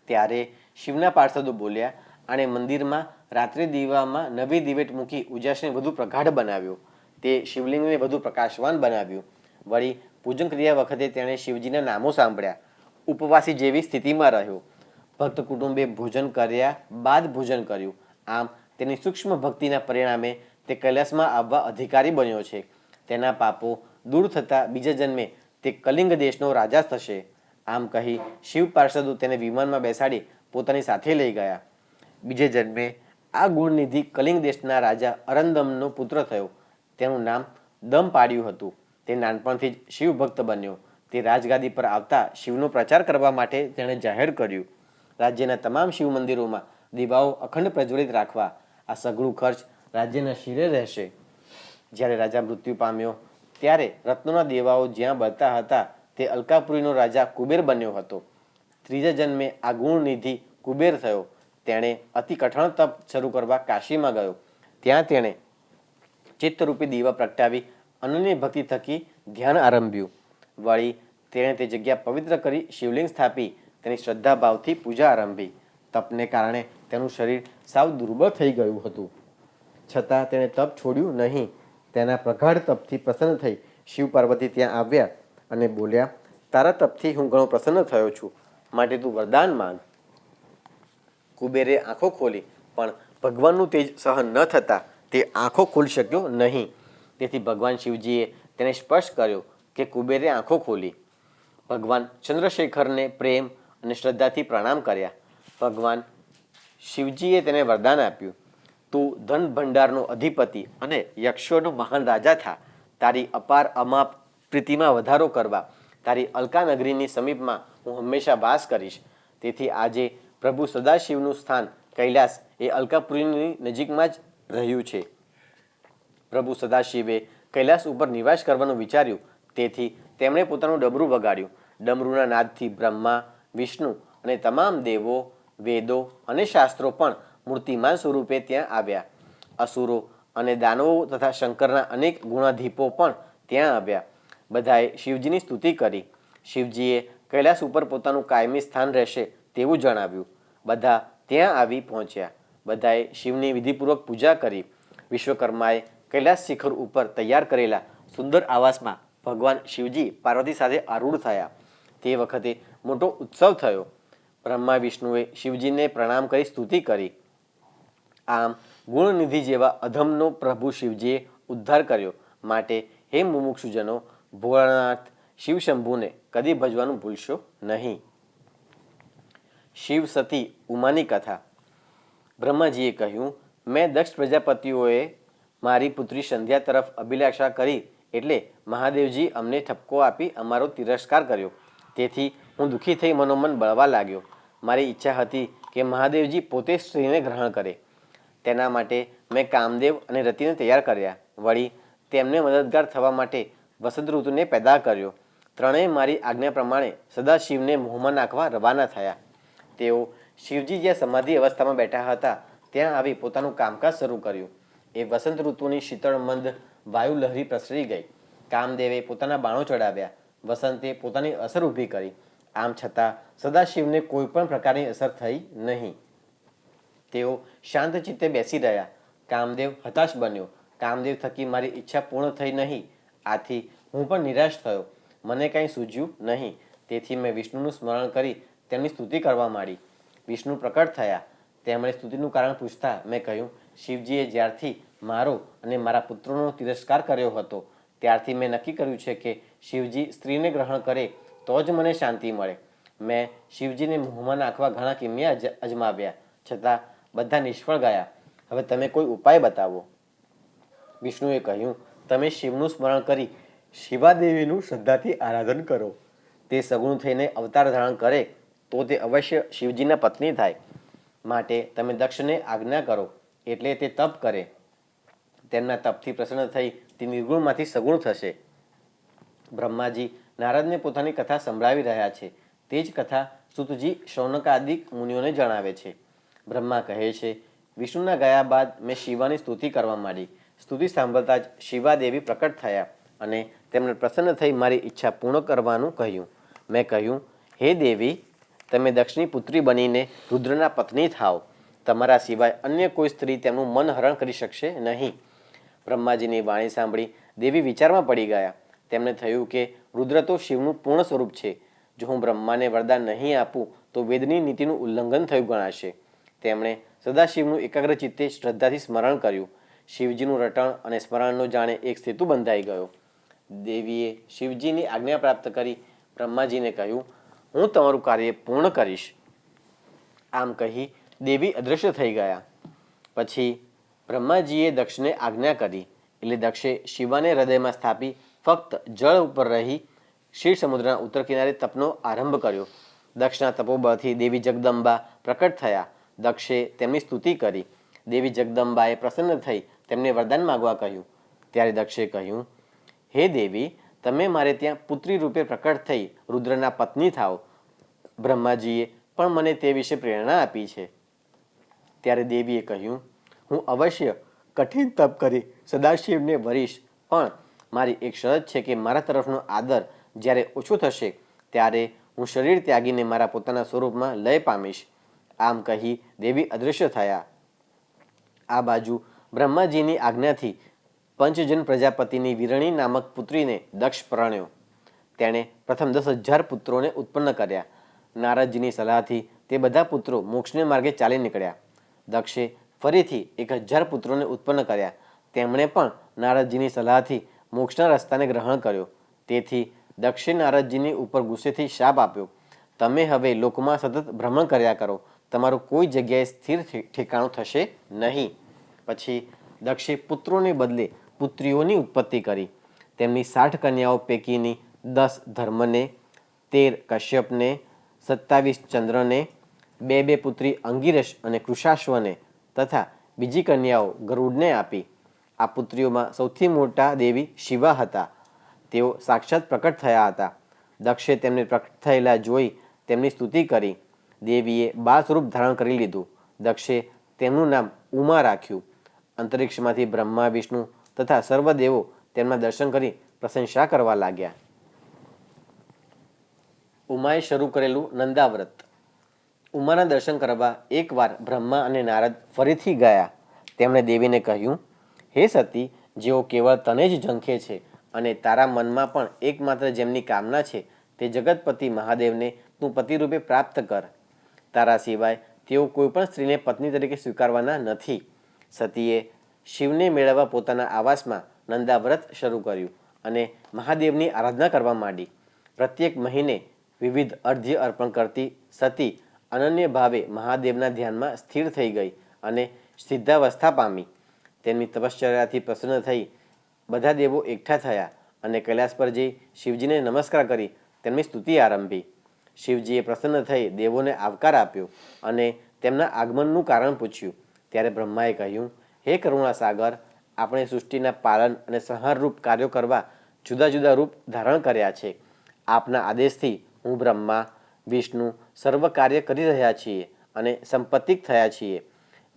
ત્યારે શિવના પાર્ષદો બોલ્યા, આણે મંદિરમાં રાત્રિ દીવામાં નવી દિવેટ મૂકી ઉજાસને વધુ પ્રગાઢ બનાવ્યો. તે શિવલિંગને વધુ પ્રકાશવાન બનાવ્યું. વળી પૂજન ક્રિયા વખતે તેણે શિવજીના નામો સાંભળ્યા. ઉપવાસી જેવી સ્થિતિમાં રહ્યો. ભક્ત કુટુંબે ભોજન કર્યા બાદ ભોજન કર્યું. આમ તેની સૂક્ષ્મ ભક્તિના પરિણામે તે કૈલાસમાં આવવા અધિકારી બન્યો છે. તેના પાપો દૂર થતાં બીજા જન્મે તે કલિંગ દેશનો રાજા થશે. આમ કહી શિવ પાર્ષદો તેને વિમાનમાં બેસાડી પોતાની સાથે લઈ ગયા. બીજે જન્મે આ ગુણનિધિ કલિંગ દેશના રાજા અરંદમનો પુત્ર થયો. તેનું નામ દમ પાડ્યું હતું. તે નાનપણથી જ શિવ ભક્ત બન્યો. તે રાજગાદી પર આવતા શિવનો પ્રચાર કરવા માટે તેણે જાહેર કર્યું, રાજ્યના તમામ શિવ મંદિરોમાં દીવાઓ અખંડ પ્રજ્વલિત રાખવા. આ સઘળું ખર્ચ રાજ્યના શિરે રહેશે. જ્યારે રાજા મૃત્યુ પામ્યો ત્યારે રત્નોના દેવાઓ જ્યાં બળતા હતા તે અલકાપુરીનો રાજા કુબેર બન્યો હતો. ત્રીજા જન્મે આ ગુણનિધિ કુબેર થયો. તેણે અતિ કઠણ તપ શરૂ કરવા કાશીમાં ગયો. ત્યાં તેણે ચિત્તરૂપી દીવા પ્રગટાવી અનન્ય ભક્તિ થકી ધ્યાન આરંભ્યું. વળી તેણે તે જગ્યા પવિત્ર કરી શિવલિંગ સ્થાપી તેની શ્રદ્ધાભાવથી પૂજા આરંભી. તપને કારણે તેનું શરીર સાવ દુર્બળ થઈ ગયું હતું, છતાં તેણે તપ છોડ્યું નહીં. તેના પ્રગાઢ તપથી પ્રસન્ન થઈ શિવ પાર્વતી ત્યાં આવ્યા અને બોલ્યા, તારા તપથી હું ઘણો પ્રસન્ન થયો છું, માટે તું વરદાન માંગ. કુબેરે આંખો ખોલી, પણ ભગવાનનું તેજ સહન ન થતાં તે આંખો ખોલી શક્યો નહીં. તેથી ભગવાન શિવજીએ તેને સ્પર્શ કર્યો કે કુબેરે આંખો ખોલી. ભગવાન ચંદ્રશેખરને પ્રેમ અને શ્રદ્ધાથી પ્રણામ કર્યા. ભગવાન શિવજીએ તેને વરદાન આપ્યું, તું ધન ભંડારનો અધિપતિ અને યક્ષોનો મહાન રાજા થા. તારી અપાર અમાપ પ્રીતિમાં વધારો કરવા તારી અલકા નગરીની સમીપમાં હું હંમેશા વાસ કરીશ. તેથી આજે પ્રભુ સદાશિવનું સ્થાન કૈલાસ એ અલકાપુરીની નજીકમાં જ રહ્યું છે. પ્રભુ સદાશિવે કૈલાસ ઉપર નિવાસ કરવાનું વિચાર્યું, તેથી તેમણે પોતાનું ડમરું વગાડ્યું. ડમરૂના નાદથી બ્રહ્મા, વિષ્ણુ અને તમામ દેવો, વેદો અને શાસ્ત્રો પણ મૂર્તિમાન સ્વરૂપે ત્યાં આવ્યા. અસુરો અને દાનવો તથા શંકરના અનેક ગુણાધીપો પણ ત્યાં આવ્યા. બધાએ શિવજીની સ્તુતિ કરી. શિવજીએ કૈલાસ ઉપર પોતાનું કાયમી સ્થાન રહેશે તેવું જણાવ્યું. બધા ત્યાં આવી પહોંચ્યા. બધાએ શિવની વિધિપૂર્વક પૂજા કરી. વિશ્વકર્માએ કૈલાસ શિખર ઉપર તૈયાર કરેલા સુંદર આવાસમાં ભગવાન શિવજી પાર્વતી સાથે આરૂઢ થયા. તે વખતે મોટો ઉત્સવ થયો. બ્રહ્મા વિષ્ણુએ શિવજીને પ્રણામ કરી સ્તુતિ કરી. આમ ગુણનિધિ જેવા અધમનો પ્રભુ શિવજીએ ઉદ્ધાર કર્યો. માટે હે મુમુક્ષુજનો, ભોળાનાથ શિવશંભુને કદી ભજવાનું ભૂલશો નહીં. શિવ સતી ઉમાની કથા. બ્રહ્માજીએ કહ્યું, મેં દક્ષ પ્રજાપતિઓએ મારી પુત્રી સંધ્યા તરફ અભિલાષા કરી એટલે મહાદેવજી અમને ઠપકો આપી અમારો તિરસ્કાર કર્યો. તેથી હું દુઃખી થઈ મનોમન બળવા લાગ્યો. મારી ઈચ્છા હતી કે મહાદેવજી પોતે સ્ત્રીને ગ્રહણ કરે. તેના માટે મેં કામદેવ અને રતિને તૈયાર કર્યા. વળી તેમને મદદગાર થવા માટે વસંત ઋતુને પેદા કર્યો. ત્રણેય મારી આજ્ઞા પ્રમાણે સદાશિવને મોહમાં નાખવા રવાના થયા. તેઓ શિવજી જ્યાં સમાધિ અવસ્થામાં બેઠા હતા ત્યાં આવી પોતાનું કામકાજ શરૂ કર્યું. એ વસંત ઋતુની શીતળ મંદ વાયુ લહેરી પ્રસરી ગઈ. કામદેવે પોતાના બાણો ચડાવ્યા. વસંતે પોતાની અસર ઊભી કરી. આમ છતાં સદાશિવને કોઈ પણ પ્રકારની અસર થઈ નહીં. તેઓ શાંત ચિત્તે બેસી રહ્યા. કામદેવ હતાશ બન્યો. કામદેવ થકી મારી ઈચ્છા પૂર્ણ થઈ નહીં. આથી હું પણ નિરાશ થયો. મને કાંઈ સૂઝ્યું નહીં. તેથી મેં વિષ્ણુનું સ્મરણ કરી તેમની સ્તુતિ કરવા માંડી. વિષ્ણુ પ્રકટ થયા. તેમણે સ્તુતિનું કારણ પૂછતા મેં કહ્યું, શિવજીએ જ્યારથી મારો અને મારા પુત્રોનો તિરસ્કાર કર્યો હતો ત્યારથી મેં નક્કી કર્યું છે કે શિવજી સ્ત્રીને ગ્રહણ કરે તો જ મને શાંતિ મળે. મેં શિવજીને મોહમાં નાખવા ઘણા કિમિયા અજમાવ્યા, છતાં બધા નિષ્ફળ ગયા. હવે તમે કોઈ ઉપાય બતાવો. વિષ્ણુએ કહ્યું, તમે શિવનું સ્મરણ કરી શિવાદેવીનું શ્રદ્ધાથી આરાધન કરો. તે સગુણ થઈને અવતાર ધારણ કરે તો તે અવશ્ય શિવજીના પત્ની થાય. માટે તમે દક્ષને આજ્ઞા કરો એટલે તે તપ કરે. તેમના તપથી પ્રસન્ન થઈ તે નિર્ગુણમાંથી સગુણ થશે. બ્રહ્માજી નારદને પોતાની કથા સંભળાવી રહ્યા છે. તે જ કથા સૂતજી શૌનકાદિક મુનિઓને જણાવે છે. બ્રહ્મા કહે છે, વિષ્ણુના ગયા બાદ મેં શિવાની સ્તુતિ કરવા માંડી. સ્તુતિ સાંભળતા જ શિવાદેવી પ્રકટ થયા અને તેમણે પ્રસન્ન થઈ મારી ઈચ્છા પૂર્ણ કરવાનું કહ્યું. મેં કહ્યું, હે દેવી, તમે દક્ષની પુત્રી બનીને રુદ્રના પત્ની થાઓ. તમારા સિવાય અન્ય કોઈ સ્ત્રી તેમનું મન હરણ કરી શકશે નહીં. બ્રહ્માજીની વાણી સાંભળી દેવી વિચારમાં પડી ગયા. તેમને થયું કે રુદ્ર તો શિવનું પૂર્ણ સ્વરૂપ છે. જો હું બ્રહ્માને વરદાન નહીં આપું તો વેદની નીતિનું ઉલ્લંઘન થયું ગણાશે. તેમણે સદાશિવનું એકાગ્ર ચિત્તે શ્રદ્ધાથી સ્મરણ કર્યું. શિવજીનું રટણ અને સ્મરણનો જાણે એક સેતુ બંધાઈ ગયો. દેવીએ શિવજીની આજ્ઞા પ્રાપ્ત કરી બ્રહ્માજીને કહ્યું, હું તમારું કાર્ય પૂર્ણ કરીશ. આમ કહી દેવી અદૃશ્ય થઈ ગયા. પછી બ્રહ્માજીએ દક્ષને આજ્ઞા કરી એટલે દક્ષે શિવાને હૃદયમાં સ્થાપી ફક્ત જળ ઉપર રહી ક્ષીર સમુદ્રના ઉત્તર કિનારે તપનો આરંભ કર્યો. દક્ષના તપોબળથી દેવી જગદંબા પ્રકટ થયા. દક્ષે તેમની સ્તુતિ કરી. દેવી જગદંબાએ પ્રસન્ન થઈ તેમને વરદાન માગવા કહ્યું. ત્યારે દક્ષે કહ્યું, હે દેવી, તમે મારે ત્યાં પુત્રી રૂપે પ્રકટ થઈ રુદ્રના પત્ની થાઓ. બ્રહ્માજીએ પણ મને તે વિશે પ્રેરણા આપી છે. ત્યારે દેવીએ કહ્યું, હું અવશ્ય કઠિન તપ કરી સદાશિવને વરીશ, પણ મારી એક શરત છે કે મારા તરફનો આદર જ્યારે ઓછું થશે ત્યારે હું શરીર ત્યાગીને મારા પોતાના સ્વરૂપમાં લય પામીશ. આમ કહી દેવી અદૃશ્ય થયા. આ બાજુ બ્રહ્માજીની આજ્ઞાથી પંચજન પ્રજાપતિની વિરણી નામક પુત્રીને દક્ષ પરણ્યો. તેણે પ્રથમ 10,000 પુત્રોને ઉત્પન્ન કર્યા. નારદજીની સલાહથી તે બધા પુત્રો મોક્ષને માર્ગે ચાલી નીકળ્યા. દક્ષે ફરીથી 1,000 પુત્રોને ઉત્પન્ન કર્યા. તેમણે પણ નારદજીની સલાહથી મોક્ષના રસ્તાને ગ્રહણ કર્યો. તેથી દક્ષે નારદજીની ઉપર ગુસ્સેથી શાપ આપ્યો, તમે હવે લોકમાં સતત ભ્રમણ કર્યા કરો, તમારું કોઈ જગ્યાએ સ્થિર ઠેકાણું થશે નહીં. પછી દક્ષે પુત્રોને બદલે પુત્રીઓની ઉત્પત્તિ કરી. તેમની 60 કન્યાઓ પૈકીની 10 ધર્મને, 13 કશ્યપને, 27 ચંદ્રને, 2 પુત્રી અંગિરસ અને કૃશાશ્વને તથા બીજી કન્યાઓ ગરુડને આપી. આ પુત્રીઓમાં સૌથી મોટા દેવી શિવા હતા. તેઓ સાક્ષાત પ્રકટ થયા હતા. દક્ષે તેમને પ્રકટ થયેલા જોઈ તેમની સ્તુતિ કરી. દેવીએ બાળ સ્વરૂપ ધારણ કરી લીધું. દક્ષે તેમનું નામ ઉમા રાખ્યું. અંતરિક્ષમાંથી બ્રહ્મા, વિષ્ણુ તથા સર્વ દેવો તેમના દર્શન કરી પ્રશંસા કરવા લાગ્યા. ઉમાએ શરૂ કરેલું નંદાવ્રત. ઉમાના દર્શન કરવા એકવાર બ્રહ્મા અને નારદ ફરીથી ગયા. તેમણે દેવીને કહ્યું, હે સતી, જેઓ કેવળ તને જ ઝંખે છે અને તારા મનમાં પણ એકમાત્ર જેમની કામના છે તે જગતપતિ મહાદેવને તું પતિરૂપે પ્રાપ્ત કર. તારા સિવાય તેઓ કોઈપણ સ્ત્રીને પત્ની તરીકે સ્વીકારવાના નથી. સતીએ શિવને મેળવવા પોતાના આવાસમાં નંદાવ્રત શરૂ કર્યું અને મહાદેવની આરાધના કરવા માંડી. પ્રત્યેક મહિને વિવિધ અર્ધ્ય અર્પણ કરતી સતી અનન્ય ભાવે મહાદેવના ધ્યાનમાં સ્થિર થઈ ગઈ અને સિદ્ધાવસ્થા પામી. તેમની તપશ્ચર્યાથી પ્રસન્ન થઈ બધા દેવો એકઠા થયા અને કૈલાસ પર જઈ શિવજીને નમસ્કાર કરી તેમની સ્તુતિ આરંભી. શિવજીએ પ્રસન્ન થઈ દેવોને આવકાર આપ્યો અને તેમના આગમનનું કારણ પૂછ્યું. ત્યારે બ્રહ્માએ કહ્યું, હે કરુણા સાગર, આપણે સૃષ્ટિના પાલન અને સંહારરૂપ કાર્યો કરવા જુદા જુદા રૂપ ધારણ કર્યા છે. આપના આદેશથી હું બ્રહ્મા, વિષ્ણુ સર્વ કાર્ય કરી રહ્યા છીએ અને સંપત્તિક થયા છીએ.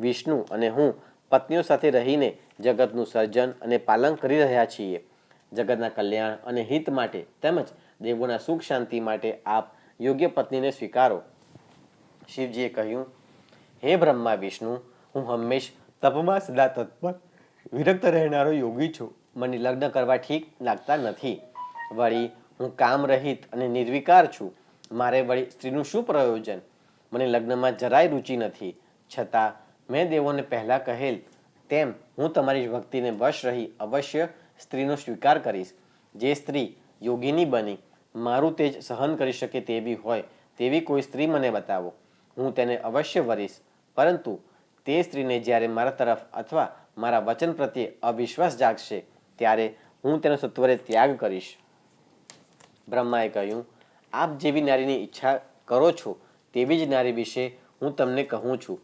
વિષ્ણુ અને હું પત્નીઓ સાથે રહીને જગતનું સર્જન અને પાલન કરી રહ્યા છીએ. જગતના કલ્યાણ અને હિત માટે તેમજ દેવોના સુખ શાંતિ માટે આપ યોગ્ય પત્નીને સ્વીકારો. શિવજીએ કહ્યું, હે બ્રહ્મા, વિષ્ણુ, હું હંમેશ તપમાં સદા તત્પર વિરક્ત રહેનારો યોગી છું. મને લગ્ન કરવા ઠીક લાગતા નથી. વળી હું કામ રહિત અને નિર્વિકાર છું. મારે વળી સ્ત્રીનું શું પ્રયોજન? મને લગ્નમાં જરાય રુચિ નથી. છતાં મેં દેવોને પહેલાં કહેલ તેમ હું તમારી ભક્તિને વશ રહી અવશ્ય સ્ત્રીનો સ્વીકાર કરીશ. જે સ્ત્રી યોગીની બની મારું તેજ સહન કરી શકે તેવી હોય તેવી કોઈ સ્ત્રી મને બતાવો. હું તેને અવશ્ય વરીશ. પરંતુ તે સ્ત્રીને જ્યારે મારા તરફ અથવા મારા વચન પ્રત્યે અવિશ્વાસ જાગશે ત્યારે હું તેનો સત્વરે ત્યાગ કરીશ. બ્રહ્માએ કહ્યું, આપ જેવી નારીની ઈચ્છા કરો છો તેવી જ નારી વિશે હું તમને કહું છું.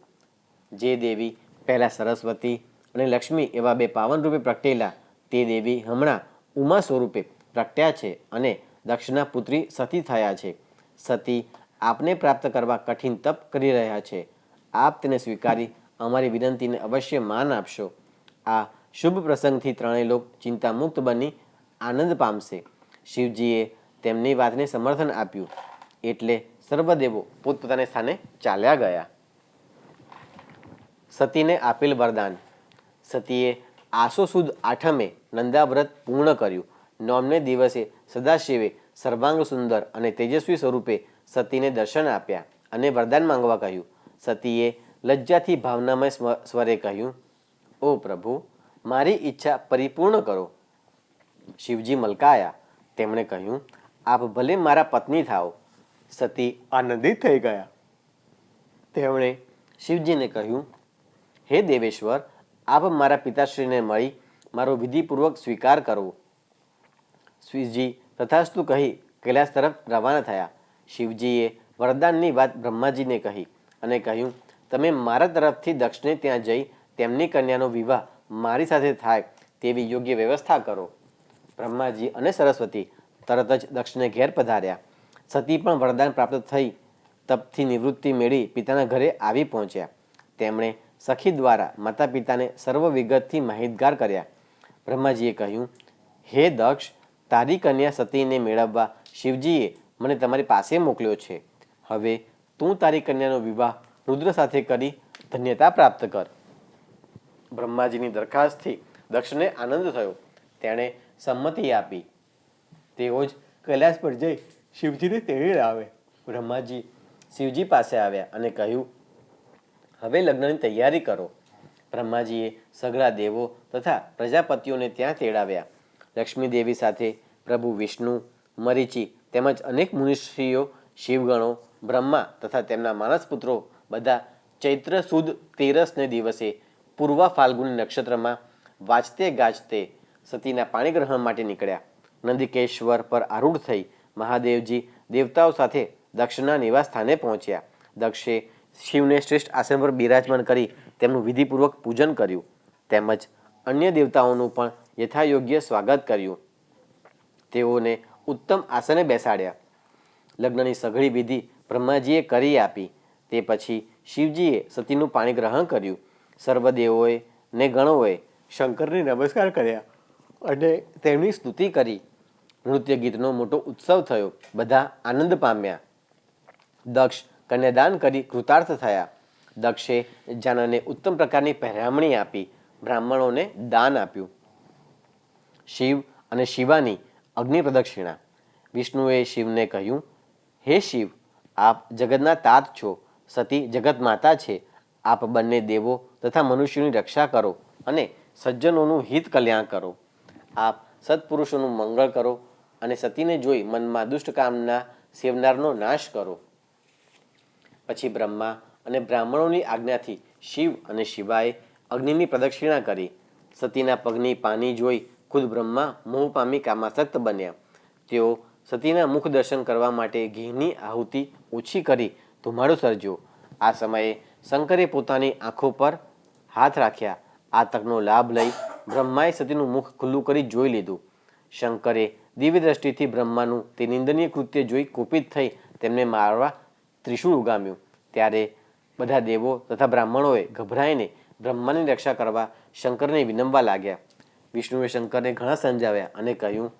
જે દેવી પહેલાં સરસ્વતી અને લક્ષ્મી એવા 2 પાવન રૂપે પ્રગટેલા તે દેવી હમણાં ઉમા સ્વરૂપે પ્રગટ્યા છે અને દક્ષના પુત્રી સતી થયા છે. સતી આપને પ્રાપ્ત કરવા કઠિન તપ કરી રહ્યા છે. આપ તેને સ્વીકારી અમારી વિનંતીને અવશ્ય માન આપશો. આ શુભ પ્રસંગથી ત્રણેય લોક ચિંતામુક્ત બની આનંદ પામશે. શિવજીએ તેમની વાતને સમર્થન આપ્યું એટલે સર્વદેવો પોતપોતાને સ્થાને ચાલ્યા ગયા. સતીને આપેલ વરદાન. સતીએ આસો સુદ આઠમે નંદાવ્રત પૂર્ણ કર્યું. નોમને દિવસે સદાશિવે સર્વાંગ સુંદર અને તેજસ્વી સ્વરૂપે સતીને દર્શન આપ્યા અને વરદાન માંગવા કહ્યું. સતીએ લજ્જાથી ભાવનામય સ્વરે કહ્યું, ઓ પ્રભુ, મારી ઈચ્છા પરિપૂર્ણ કરો. શિવજી મલકાયા. તેમણે કહ્યું, આપ ભલે મારા પત્ની થાઓ. સતી આનંદિત થઈ ગયા. તેમણે શિવજીને કહ્યું, હે દેવેશ્વર, આપ મારા પિતાશ્રીને મળી મારો વિધિપૂર્વક સ્વીકાર કરવો. શિવજી તથાસ્તુ કહી કૈલાસ તરફ રવાના થયા. શિવજીએ વરદાનની વાત બ્રહ્માજીને કહી અને કહ્યું, તમે મારા તરફથી દક્ષને ત્યાં જઈ તેમની કન્યાનો વિવાહ મારી સાથે થાય તેવી યોગ્ય વ્યવસ્થા કરો. બ્રહ્માજી અને સરસ્વતી તરત જ દક્ષને ઘેર પધાર્યા. સતી પણ વરદાન પ્રાપ્ત થઈ તપથી નિવૃત્તિ મેળવી પિતાના ઘરે આવી પહોંચ્યા. તેમણે સખી દ્વારા માતા પિતાને સર્વ વિગતથી માહિતગાર કર્યા. બ્રહ્માજીએ કહ્યું, હે દક્ષ, તારી કન્યા સતીને મેળવવા શિવજીએ મને તમારી પાસે મોકલ્યો છે. હવે તું તારી કન્યાનો વિવાહ રુદ્ર સાથે કરી ધન્યતા પ્રાપ્ત કર. બ્રહ્માજીની દરખાસ્તથી દક્ષને આનંદ થયો. તેણે સંમતિ આપી. તેઓ જ કૈલાસ પર જઈ શિવજીને તેડી લાવે. બ્રહ્માજી શિવજી પાસે આવ્યા અને કહ્યું, હવે લગ્નની તૈયારી કરો. બ્રહ્માજીએ સઘળા દેવો તથા પ્રજાપતિઓને ત્યાં તેડાવ્યા. લક્ષ્મી દેવી સાથે પ્રભુ વિષ્ણુ, મરીચી તેમજ અનેક મુનિશ્રીઓ, શિવગણો, બ્રહ્મા તથા તેમના માનસપુત્રો બધા ચૈત્ર સુદ 13ને દિવસે પૂર્વ ફાલ્ગુની નક્ષત્રમાં વાજતે ગાજતે સતીના પાણીગ્રહણ માટે નીકળ્યા. નંદિકેશ્વર પર આરૂઢ થઈ મહાદેવજી દેવતાઓ સાથે દક્ષના નિવાસ સ્થાને પહોંચ્યા. દક્ષે શિવને શ્રેષ્ઠ આસન પર બિરાજમાન કરી તેમનું વિધિપૂર્વક પૂજન કર્યું. તેમજ અન્ય દેવતાઓનું પણ યથાયોગ્ય સ્વાગત કર્યું. તેઓને ઉત્તમ આસને બેસાડ્યા. લગ્નની સઘળી વિધિ બ્રહ્માજીએ કરી આપી. તે પછી શિવજીએ સતીનું પાણી ગ્રહણ કર્યું. સર્વદેવોએ ને ગણોએ શંકરને નમસ્કાર કર્યા અને તેમની સ્તુતિ કરી. નૃત્ય ગીતનો મોટો ઉત્સવ થયો. બધા આનંદ પામ્યા. દક્ષ કન્યાદાન કરી કૃતાર્થ થયા. દક્ષે જાનને ઉત્તમ પ્રકારની પહેરામણી આપી. બ્રાહ્મણોને દાન આપ્યું. શિવ અને શિવાની અગ્નિ પ્રદક્ષિણા. વિષ્ણુએ શિવને કહ્યું, હે શિવ, આપ જગતના તાત છો. સતી જગત માતા છે. આપ બંને દેવો તથા મનુષ્યોની રક્ષા કરો અને સજ્જનોનું હિત કલ્યાણ કરો. આપ સત્પુરુષોનું મંગળ કરો અને સતીને જોઈ મનમાં દુષ્ટ કામના સેવનારનો નાશ કરો. પછી બ્રહ્મા અને બ્રાહ્મણોની આજ્ઞાથી શિવ અને શિવાએ અગ્નિની પ્રદક્ષિણા કરી. સતીના પગની પાની જોઈ ખુદ બ્રહ્મા મોહ પામી કામાસક્ત બન્યા. તેઓ સતીના મુખ દર્શન કરવા માટે ઘીની આહુતિ ઓછી કરી ધુમાડો સર્જ્યો. આ સમયે શંકરે પોતાની આંખો પર હાથ રાખ્યા. આ તકનો લાભ લઈ બ્રહ્માએ સતીનું મુખ ખુલ્લું કરી જોઈ લીધું. શંકરે દિવ્ય દ્રષ્ટિથી બ્રહ્માનું તે નિંદનીય કૃત્ય જોઈ કુપિત થઈ તેમને મારવા ત્રિશૂળ ઉગામ્યું. ત્યારે બધા દેવો તથા બ્રાહ્મણોએ ગભરાઈને બ્રહ્માની રક્ષા કરવા શંકરને વિનમવા લાગ્યા. વિષ્ણુએ શંકરને ઘણા સમજાવ્યા અને કહ્યું,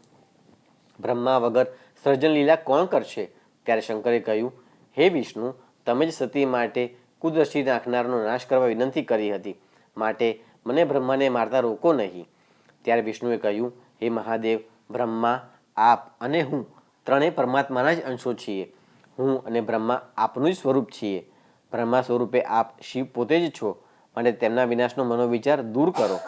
બ્રહ્મા વગર સર્જન લીલા કોણ કરશે? ત્યારે શંકરે કહ્યું, હે વિષ્ણુ, તમે જ સતી માટે કુદૃષ્ટિ નાખનારનો નાશ કરવા વિનંતી કરી હતી. માટે મને બ્રહ્માને મારતા રોકો નહીં. ત્યારે વિષ્ણુએ કહ્યું, હે મહાદેવ, બ્રહ્મા, આપ અને હું ત્રણેય પરમાત્માના જ અંશો છીએ. હું અને બ્રહ્મા આપનું જ સ્વરૂપ છીએ. બ્રહ્મા સ્વરૂપે આપ શિવ પોતે જ છો. માટે તેમના વિનાશનો મનોવિચાર દૂર કરો.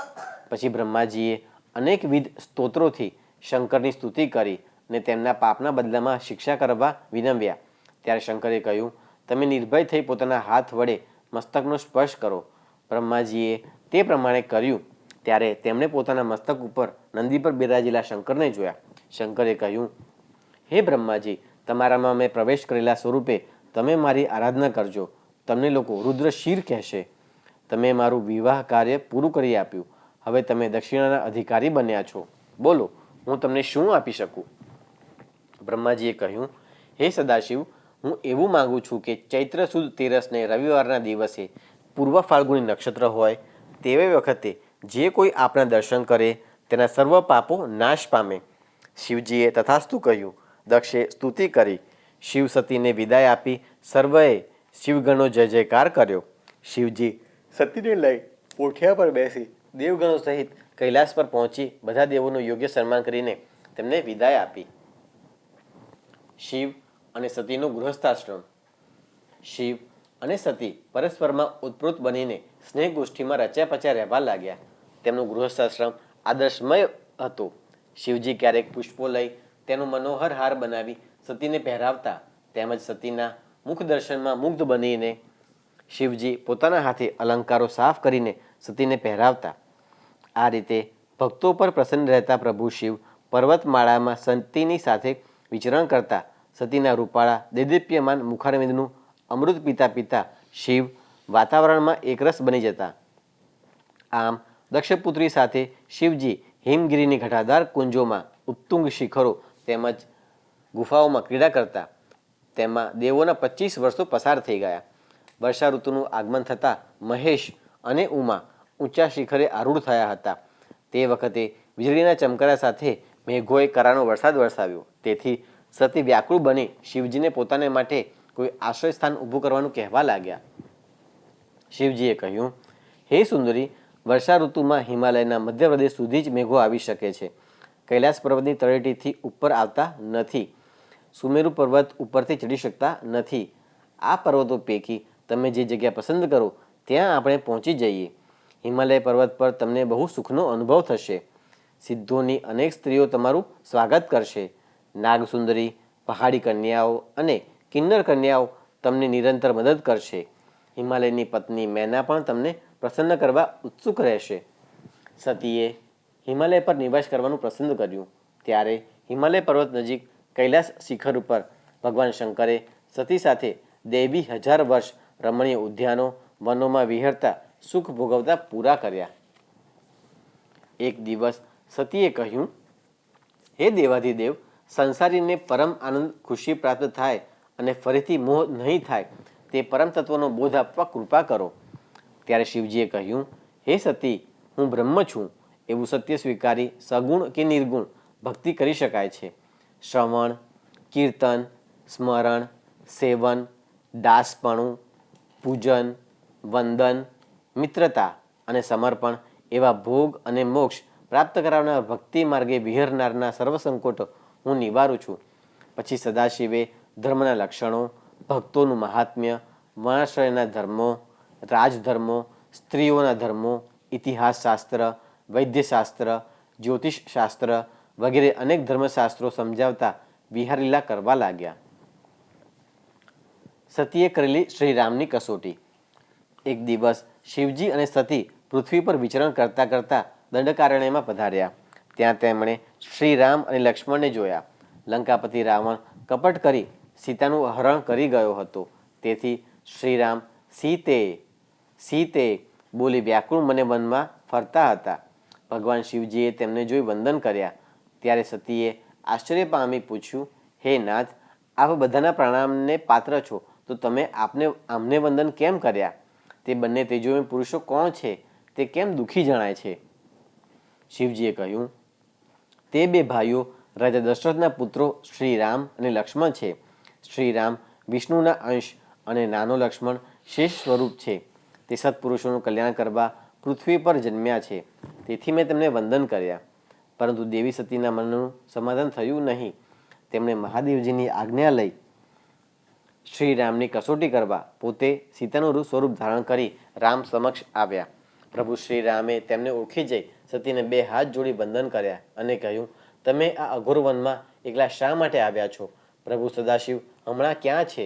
પછી બ્રહ્માજીએ અનેકવિધ સ્તોત્રોથી શંકરની સ્તુતિ કરી અને તેમના પાપના બદલામાં શિક્ષા કરવા વિનમ્યા. ત્યારે શંકરે કહ્યું, તમે નિર્ભય થઈ પોતાના હાથ વડે મસ્તકનો સ્પર્શ કરો. બ્રહ્માજીએ તે પ્રમાણે કર્યું. ત્યારે તેમણે પોતાના મસ્તક ઉપર નંદી પર બિરાજેલા શંકરને જોયા. શંકરે કહ્યું, હે બ્રહ્માજી, તમારામાં મેં પ્રવેશ કરેલા સ્વરૂપે તમે મારી આરાધના કરજો. તમને લોકો રુદ્ર શિર કહેશે. તમે મારું વિવાહ કાર્ય પૂરું કરી આપ્યું. હવે તમે દક્ષિણાના અધિકારી બન્યા છો. બોલો, હું તમને શું આપી શકું? બ્રહ્માજીએ કહ્યું, હે સદાશિવ, હું એવું માગું છું કે ચૈત્ર સુદ 13ને રવિવારના દિવસે પૂર્વ ફાલ્ગુની નક્ષત્ર હોય તેવે વખતે જે કોઈ આપણા દર્શન કરે તેના સર્વ પાપો નાશ પામે. શિવજીએ તથાસ્તુ કહ્યું. દક્ષે સ્તુતિ કરી. શિવ સતીને વિદાય આપી સર્વએ શિવગણનો જય જયકાર કર્યો. શિવજી સતીને લઈ પોઠિયા પર બેસી દેવગણો સહિત કૈલાસ પર પહોંચી બધા દેવોનું યોગ્ય સન્માન કરીને તેમને વિદાય આપી. શિવ અને સતીનો ગૃહસ્થાશ્રમ. શિવ અને સતી પરસ્પરમાં ઉત્પ્રોત બનીને સ્નેહ ગોષ્ઠીમાં રચ્યા પચ્યા રહેવા લાગ્યા. તેમનું ગૃહસ્થાશ્રમ આદર્શમય હતું. શિવજી ક્યારેક પુષ્પો લઈ તેનો મનોહર હાર બનાવી સતીને પહેરાવતા, તેમજ સતીના મુખ દર્શનમાં મુગ્ધ બનીને શિવજી પોતાના હાથે અલંકારો સાફ કરીને સતીને પહેરાવતા. આ રીતે ભક્તો પર પ્રસન્ન રહેતા પ્રભુ શિવ પર્વતમાળામાં સતીની સાથે વિચરણ કરતા સતીના રૂપાળા દેદીપ્યમાન મુખારવિંદનું અમૃત પીતા પીતા શિવ વાતાવરણમાં એકરસ બની જતા. આમ દક્ષપુત્રી સાથે શિવજી હિમગીરીની ઘટાદાર કુંજોમાં ઉત્તુંગ શિખરો તેમજ ગુફાઓમાં ક્રીડા કરતા. તેમાં દેવોના 25 વર્ષો પસાર થઈ ગયા. વર્ષા ઋતુનું આગમન થતાં મહેશ અને ઉમા ઊંચા શિખરે આરૂઢ થયા હતા. તે વખતે વીજળીના ચમકારા સાથે મેઘોએ કરાનો વરસાદ વરસાવ્યો. તેથી સતી વ્યાકુળ બની શિવજીને પોતાને માટે કોઈ આશ્રય સ્થાન ઊભું કરવાનું કહેવા લાગ્યા. શિવજીએ કહ્યું, હે સુંદરી, વર્ષા ઋતુમાં હિમાલયના મધ્યપ્રદેશ સુધી જ મેઘો આવી શકે છે. કૈલાસ પર્વતની તળેટીથી ઉપર આવતા નથી. સુમેરુ પર્વત ઉપરથી ચડી શકતા નથી. આ પર્વતો પૈકી તમે જે જગ્યા પસંદ કરો ત્યાં આપણે પહોંચી જઈએ. હિમાલય પર્વત પર તમને બહુ સુખનો અનુભવ થશે. સિદ્ધોની અનેક સ્ત્રીઓ તમારું સ્વાગત કરશે. નાગસુંદરી, પહાડી કન્યાઓ અને કિન્નર કન્યાઓ તમને નિરંતર મદદ કરશે. હિમાલયની પત્ની મેના પણ તમને પ્રસન્ન કરવા ઉત્સુક રહેશે. સતીએ હિમાલય પર નિવાસ કરવાનું પસંદ કર્યું. ત્યારે હિમાલય પર્વત નજીક કૈલાસ શિખર ઉપર ભગવાન શંકરે સતી સાથે દૈવી 1000 વર્ષ રમણીય ઉદ્યાનો વનોમાં વિહરતા સુખ ભોગવતા પૂરા કર્યા. એક દિવસ સતીએ કહ્યું, હે દેવાધિદેવ, સંસારીને પરમ આનંદ ખુશી પ્રાપ્ત થાય અને ફરીથી મોહ નહીં થાય તે પરમ તત્વનો બોધ આપવા કૃપા કરો. ત્યારે શિવજીએ કહ્યું, હે સતી, હું બ્રહ્મ છું એવું સત્ય સ્વીકારી સગુણ કે નિર્ગુણ ભક્તિ કરી શકાય છે. શ્રવણ, કીર્તન, સ્મરણ, સેવન, દાસપણું, પૂજન, વંદન, મિત્રતા અને સમર્પણ એવા ભોગ અને મોક્ષ પ્રાપ્ત કરાવનાર ભક્તિ માર્ગે વિહરનારના સર્વ સંકોટો હું નિવારું છું. પછી સદાશિવે ધર્મના લક્ષણો, ભક્તોનું મહાત્મ્ય, વર્ણાશ્રયના ધર્મો, રાજધર્મો, સ્ત્રીઓના ધર્મો, ઇતિહાસશાસ્ત્ર, વૈદ્યશાસ્ત્ર, જ્યોતિષશાસ્ત્ર વગેરે અનેક ધર્મશાસ્ત્રો સમજાવતા વિહારલીલા કરવા લાગ્યા. સતીએ કરેલી શ્રીરામની કસોટી. એક દિવસ શિવજી અને સતી પૃથ્વી પર વિચરણ કરતા કરતા દંડકારણ્યમાં પધાર્યા. ત્યાં તેમણે શ્રીરામ અને લક્ષ્મણને જોયા. લંકાપતિ રાવણ કપટ કરી સીતાનું હરણ કરી ગયો હતો. તેથી શ્રીરામ સીતે સીતે બોલી વ્યાકુળ મને વનમાં ફરતા હતા. ભગવાન શિવજીએ તેમને જોઈ વંદન કર્યા. ત્યારે સતીએ આશ્ચર્ય પામી પૂછ્યું, હે નાથ, આપ બધાના પ્રણામને પાત્ર છો તો તમે આમને વંદન કેમ કર્યા? તે બંને તેજોમય પુરુષો કોણ છે? તે કેમ દુઃખી જણાય છે? શિવજીએ કહ્યું, તે બે ભાઈઓ રાજા દશરથના પુત્રો શ્રીરામ અને લક્ષ્મણ છે. શ્રીરામ વિષ્ણુના અંશ અને નાનો લક્ષ્મણ શેષ સ્વરૂપ છે. તે સત્પુરુષોનું કલ્યાણ કરવા પૃથ્વી પર જન્મ્યા છે. તેથી મેં તેમને વંદન કર્યા. પરંતુ દેવી સતીના મનનું સમાધાન થયું નહીં. તેમણે મહાદેવજીની આજ્ઞા લઈ શ્રીરામની કસોટી કરવા પોતે સીતાનું સ્વરૂપ ધારણ કરી રામ સમક્ષ આવ્યા. પ્રભુ શ્રીરામે તેમને ઓળખી જઈ સતીને 2 હાથ જોડી વંદન કર્યા અને કહ્યું, તમે આ અઘોર વનમાં એકલા શા માટે આવ્યા છો? પ્રભુ સદાશિવ હમણાં ક્યાં છે?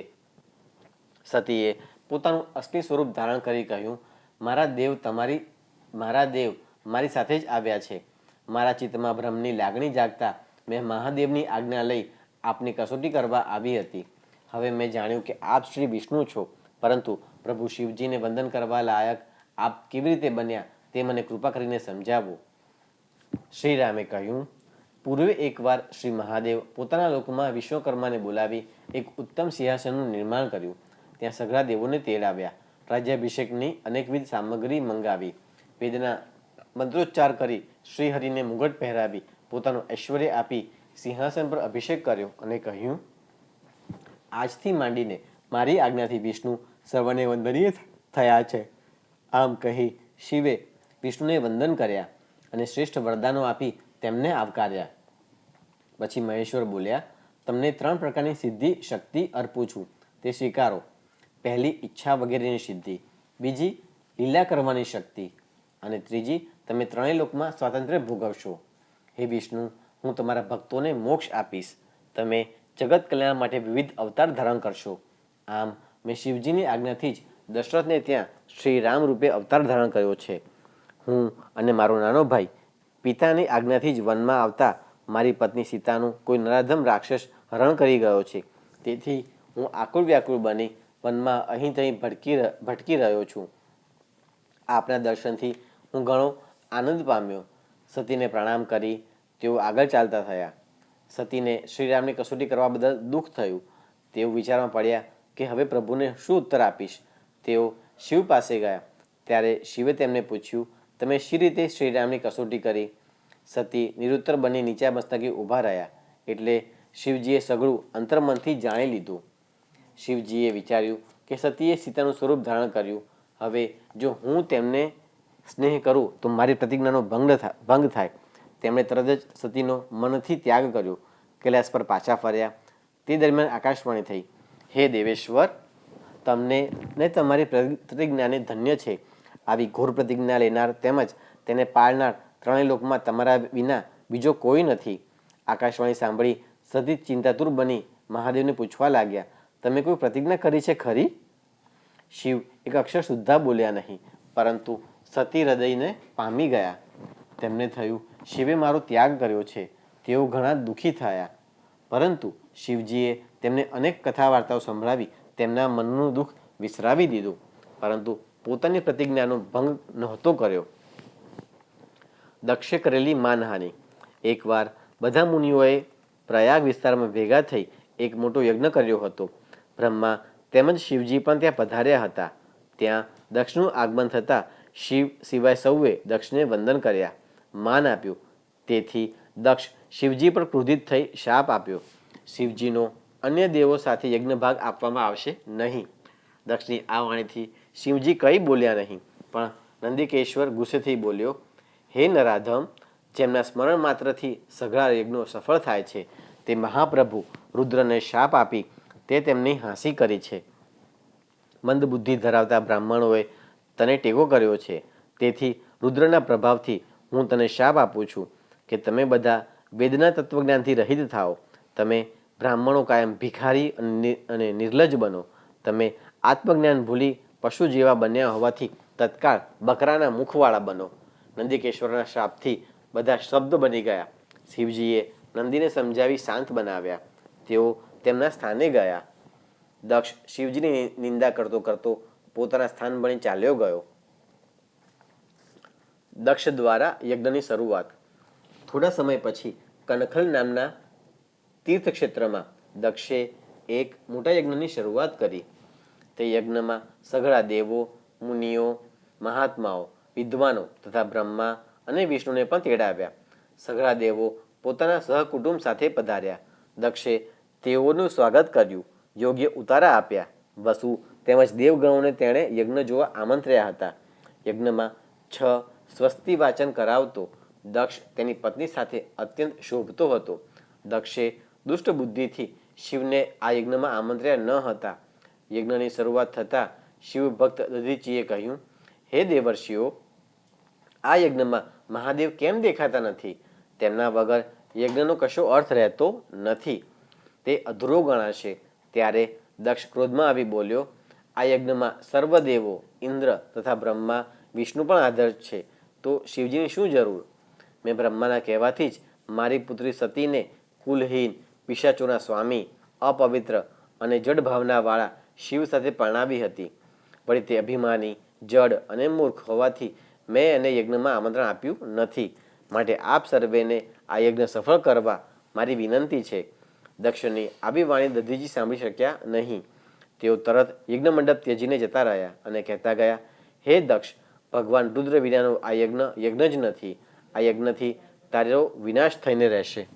સતીએ પોતાનું અસલી સ્વરૂપ ધારણ કરી કહ્યું, મારા દેવ મારી સાથે જ આવ્યા છે. મારા ચિત્તમાં ભ્રમની લાગણી જાગતા મેં મહાદેવની આજ્ઞા લઈ આપની કસોટી કરવા આવી હતી. હવે મેં જાણ્યું કે આપ શ્રી વિષ્ણુ છો, પરંતુ પ્રભુ શિવજીને વંદન કરવા લાયક આપ કેવી રીતે બન્યા તે મને કૃપા કરીને સમજાવો. શ્રીરામે કહ્યું, પૂર્વે એકવાર શ્રી મહાદેવ પોતાના લોકમાં વિશ્વકર્માને બોલાવી એક ઉત્તમ સિંહાસનનું નિર્માણ કર્યું. ત્યાં સઘળા દેવોને તેડાવ્યા. રાજ્યાભિષેકની અનેકવિધ સામગ્રી મંગાવી. વેદના મંત્રોચ્ચાર કરી શ્રીહરિને મુગટ પહેરાવી પોતાનું ઐશ્વર્ય આપી સિંહાસન પર અભિષેક કર્યો અને કહ્યું, આજથી માંડીને મારી આજ્ઞાથી વિષ્ણુ સર્વને વંદનીય થયા છે. આમ કહી શિવે વિષ્ણુને વંદન કર્યા અને શ્રેષ્ઠ વરદાનો આપી તેમને આવકાર્યા. પછી મહેશ્વર બોલ્યા, તમને 3 પ્રકારની સિદ્ધિ શક્તિ અર્પું છું, તે સ્વીકારો. પહેલી, ઈચ્છા વગેરેની સિદ્ધિ. બીજી, લીલા કરવાની શક્તિ. અને ત્રીજી, તમે 3 લોકમાં સ્વાતંત્ર્ય ભોગવશો. હે વિષ્ણુ, હું તમારા ભક્તોને મોક્ષ આપીશ. તમે જગત કલ્યાણ માટે વિવિધ અવતાર ધારણ કરશો. આમ મેં શિવજીની આજ્ઞાથી જ દશરથને ત્યાં શ્રી રામ રૂપે અવતાર ધારણ કર્યો છે. હું અને મારો નાનો ભાઈ પિતાની આજ્ઞાથી જ વનમાં આવતા મારી પત્ની સીતાનું કોઈ નરાધમ રાક્ષસ હરણ કરી ગયો છે. તેથી હું આકુળ વ્યાકુળ બની વનમાં અહીં તહીં ભટકી રહ્યો છું. આપના દર્શનથી હું ઘણો આનંદ પામ્યો. સતીને પ્રણામ કરી તેઓ આગળ ચાલતા થયા. સતીને શ્રીરામની કસોટી કરવા બદલ દુઃખ થયું. તેઓ વિચારમાં પડ્યા કે હવે પ્રભુને શું ઉત્તર આપીશ. તેઓ શિવ પાસે ગયા. ત્યારે શિવે તેમને પૂછ્યું, તમે શી રીતે શ્રીરામની કસોટી કરી? સતી નિરુત્તર બની નીચા મસ્તકે ઊભા રહ્યા. એટલે શિવજીએ સઘળું અંતર્મનથી જાણી લીધું. શિવજીએ વિચાર્યું કે સતીએ સીતાનું સ્વરૂપ ધારણ કર્યું. હવે જો હું તેમને સ્નેહ કરું તો મારી પ્રતિજ્ઞાનો ભંગ થાય. તેમણે તરત જ સતીનો મનથી ત્યાગ કર્યો. કૈલાસ પર પાછા ફર્યા. તે દરમિયાન આકાશવાણી થઈ, હે દેવેશ્વર, તમને ને તમારી પ્રતિજ્ઞાને ધન્ય છે. આવી ઘોર પ્રતિજ્ઞા લેનાર તેમજ તેને પાળનાર ત્રણેય લોકમાં તમારા વિના બીજો કોઈ નથી. આકાશવાણી સાંભળી સતી ચિંતાતુર બની મહાદેવને પૂછવા લાગ્યા, તમે કોઈ પ્રતિજ્ઞા કરી છે ખરી? શિવ એક અક્ષર સુદ્ધા બોલ્યા નહીં, પરંતુ સતી હૃદયને પામી ગયા. તેમને થયું, શિવે મારો ત્યાગ કર્યો છે. તેઓ ઘણા દુઃખી થયા. પરંતુ શિવજીએ તેમને અનેક કથા વાર્તાઓ સંભળાવી તેમના મનનું દુઃખ વિસરાવી દીધું, પરંતુ પોતાની પ્રતિજ્ઞાનો ભંગ નહોતો કર્યો. દક્ષે કરેલી માનહાનિ. એકવાર બધા મુનિઓએ પ્રયાગ વિસ્તારમાં ભેગા થઈ એક મોટો યજ્ઞ કર્યો હતો. બ્રહ્મા તેમજ શિવજી પણ ત્યાં પધાર્યા હતા. ત્યાં દક્ષનું આગમન થતાં શિવ સિવાય સૌએ દક્ષને વંદન કર્યા, માન આપ્યું. તેથી દક્ષ શિવજી પર ક્રોધિત થઈ શાપ આપ્યો, શિવજીનો અન્ય દેવો સાથે યજ્ઞ ભાગ આપવામાં આવશે નહીં. દક્ષની આ વાણીથી શિવજી કંઈ બોલ્યા નહીં, પણ નંદિકેશ્વર ગુસ્સેથી બોલ્યો, હે નરાધમ, જેમના સ્મરણ માત્રથી સઘળા યજ્ઞો સફળ થાય છે, તે મહાપ્રભુ રુદ્રને શાપ આપી તે તેમની હાંસી કરી છે. મંદ બુદ્ધિ ધરાવતા બ્રાહ્મણોએ તને ટેકો કર્યો છે. તેથી રુદ્રના પ્રભાવથી હું તને શાપ આપું છું કે તમે બધા વેદના તત્વજ્ઞાનથી રહિત થાઓ. તમે બ્રાહ્મણો કાયમ ભિખારી અને નિર્લજ બનો. તમે આત્મજ્ઞાન ભૂલી પશુ જેવા બન્યા હોવાથી તત્કાળ બકરાના મુખવાળા બનો. નંદિકેશ્વરના શાપથી બધા શબ્દ બની ગયા. શિવજીએ નંદીને સમજાવી શાંત બનાવ્યા. તેઓ તેમના સ્થાને ગયા. દક્ષ શિવજીની નિંદા કરતો કરતો પોતાના સ્થાન બની ચાલ્યો ગયો. દક્ષ દ્વારા યજ્ઞની શરૂઆત. થોડા સમય પછી કનખલ નામના તીર્થક્ષેત્રમાં દક્ષે એક મોટા યજ્ઞની શરૂઆત કરી. તે યજ્ઞમાં સઘળા દેવો, મુનિઓ, મહાત્માઓ, વિદ્વાનો તથા બ્રહ્મા અને વિષ્ણુને પણ તેડાવ્યા. સઘળા દેવો પોતાના સહકુટુંબ સાથે પધાર્યા. દક્ષે તેઓનું સ્વાગત કર્યું, યોગ્ય ઉતારા આપ્યા. વસુ તેમજ દેવગણોને તેણે યજ્ઞ જોવા આમંત્ર્યા હતા. યજ્ઞમાં 6 સ્વસ્તિ વાચન કરાવતો દક્ષ તેની પત્ની સાથે અત્યંત શોભતો હતો. દક્ષે દુષ્ટ બુદ્ધિથી શિવને આ યજ્ઞમાં આમંત્ર્યા ન હતા. યજ્ઞની શરૂઆત થતાં શિવ ભક્ત દધીચીએ કહ્યું, હે દેવર્ષિઓ, આ યજ્ઞમાં મહાદેવ કેમ દેખાતા નથી? તેમના વગર યજ્ઞનો કશો અર્થ રહેતો નથી, તે અધૂરો ગણાશે. ત્યારે દક્ષ ક્રોધમાં આવી બોલ્યો, આ યજ્ઞમાં સર્વ દેવો, ઇન્દ્ર તથા બ્રહ્મા, વિષ્ણુ પણ હાજર છે, તો શિવજીની શું જરૂર? મેં બ્રહ્માના કહેવાથી જ મારી પુત્રી સતીને કુલહીન, પિશાચોના સ્વામી, અપવિત્ર અને જડ ભાવનાવાળા શિવ સાથે પરણાવી હતી. વળી તે અભિમાની, જડ અને મૂર્ખ હોવાથી મેં એને યજ્ઞમાં આમંત્રણ આપ્યું નથી. માટે આપ સર્વેને આ યજ્ઞ સફળ કરવા મારી વિનંતી છે. દક્ષની આવી વાણી દધીજી સાંભળી શક્યા નહીં. તેઓ તરત યજ્ઞ મંડપ ત્યજીને જતા રહ્યા અને કહેતા ગયા, હે દક્ષ, ભગવાન રુદ્ર વિનાનો આ યજ્ઞ જ નથી. આ યજ્ઞથી તારો વિનાશ થઈને રહેશે.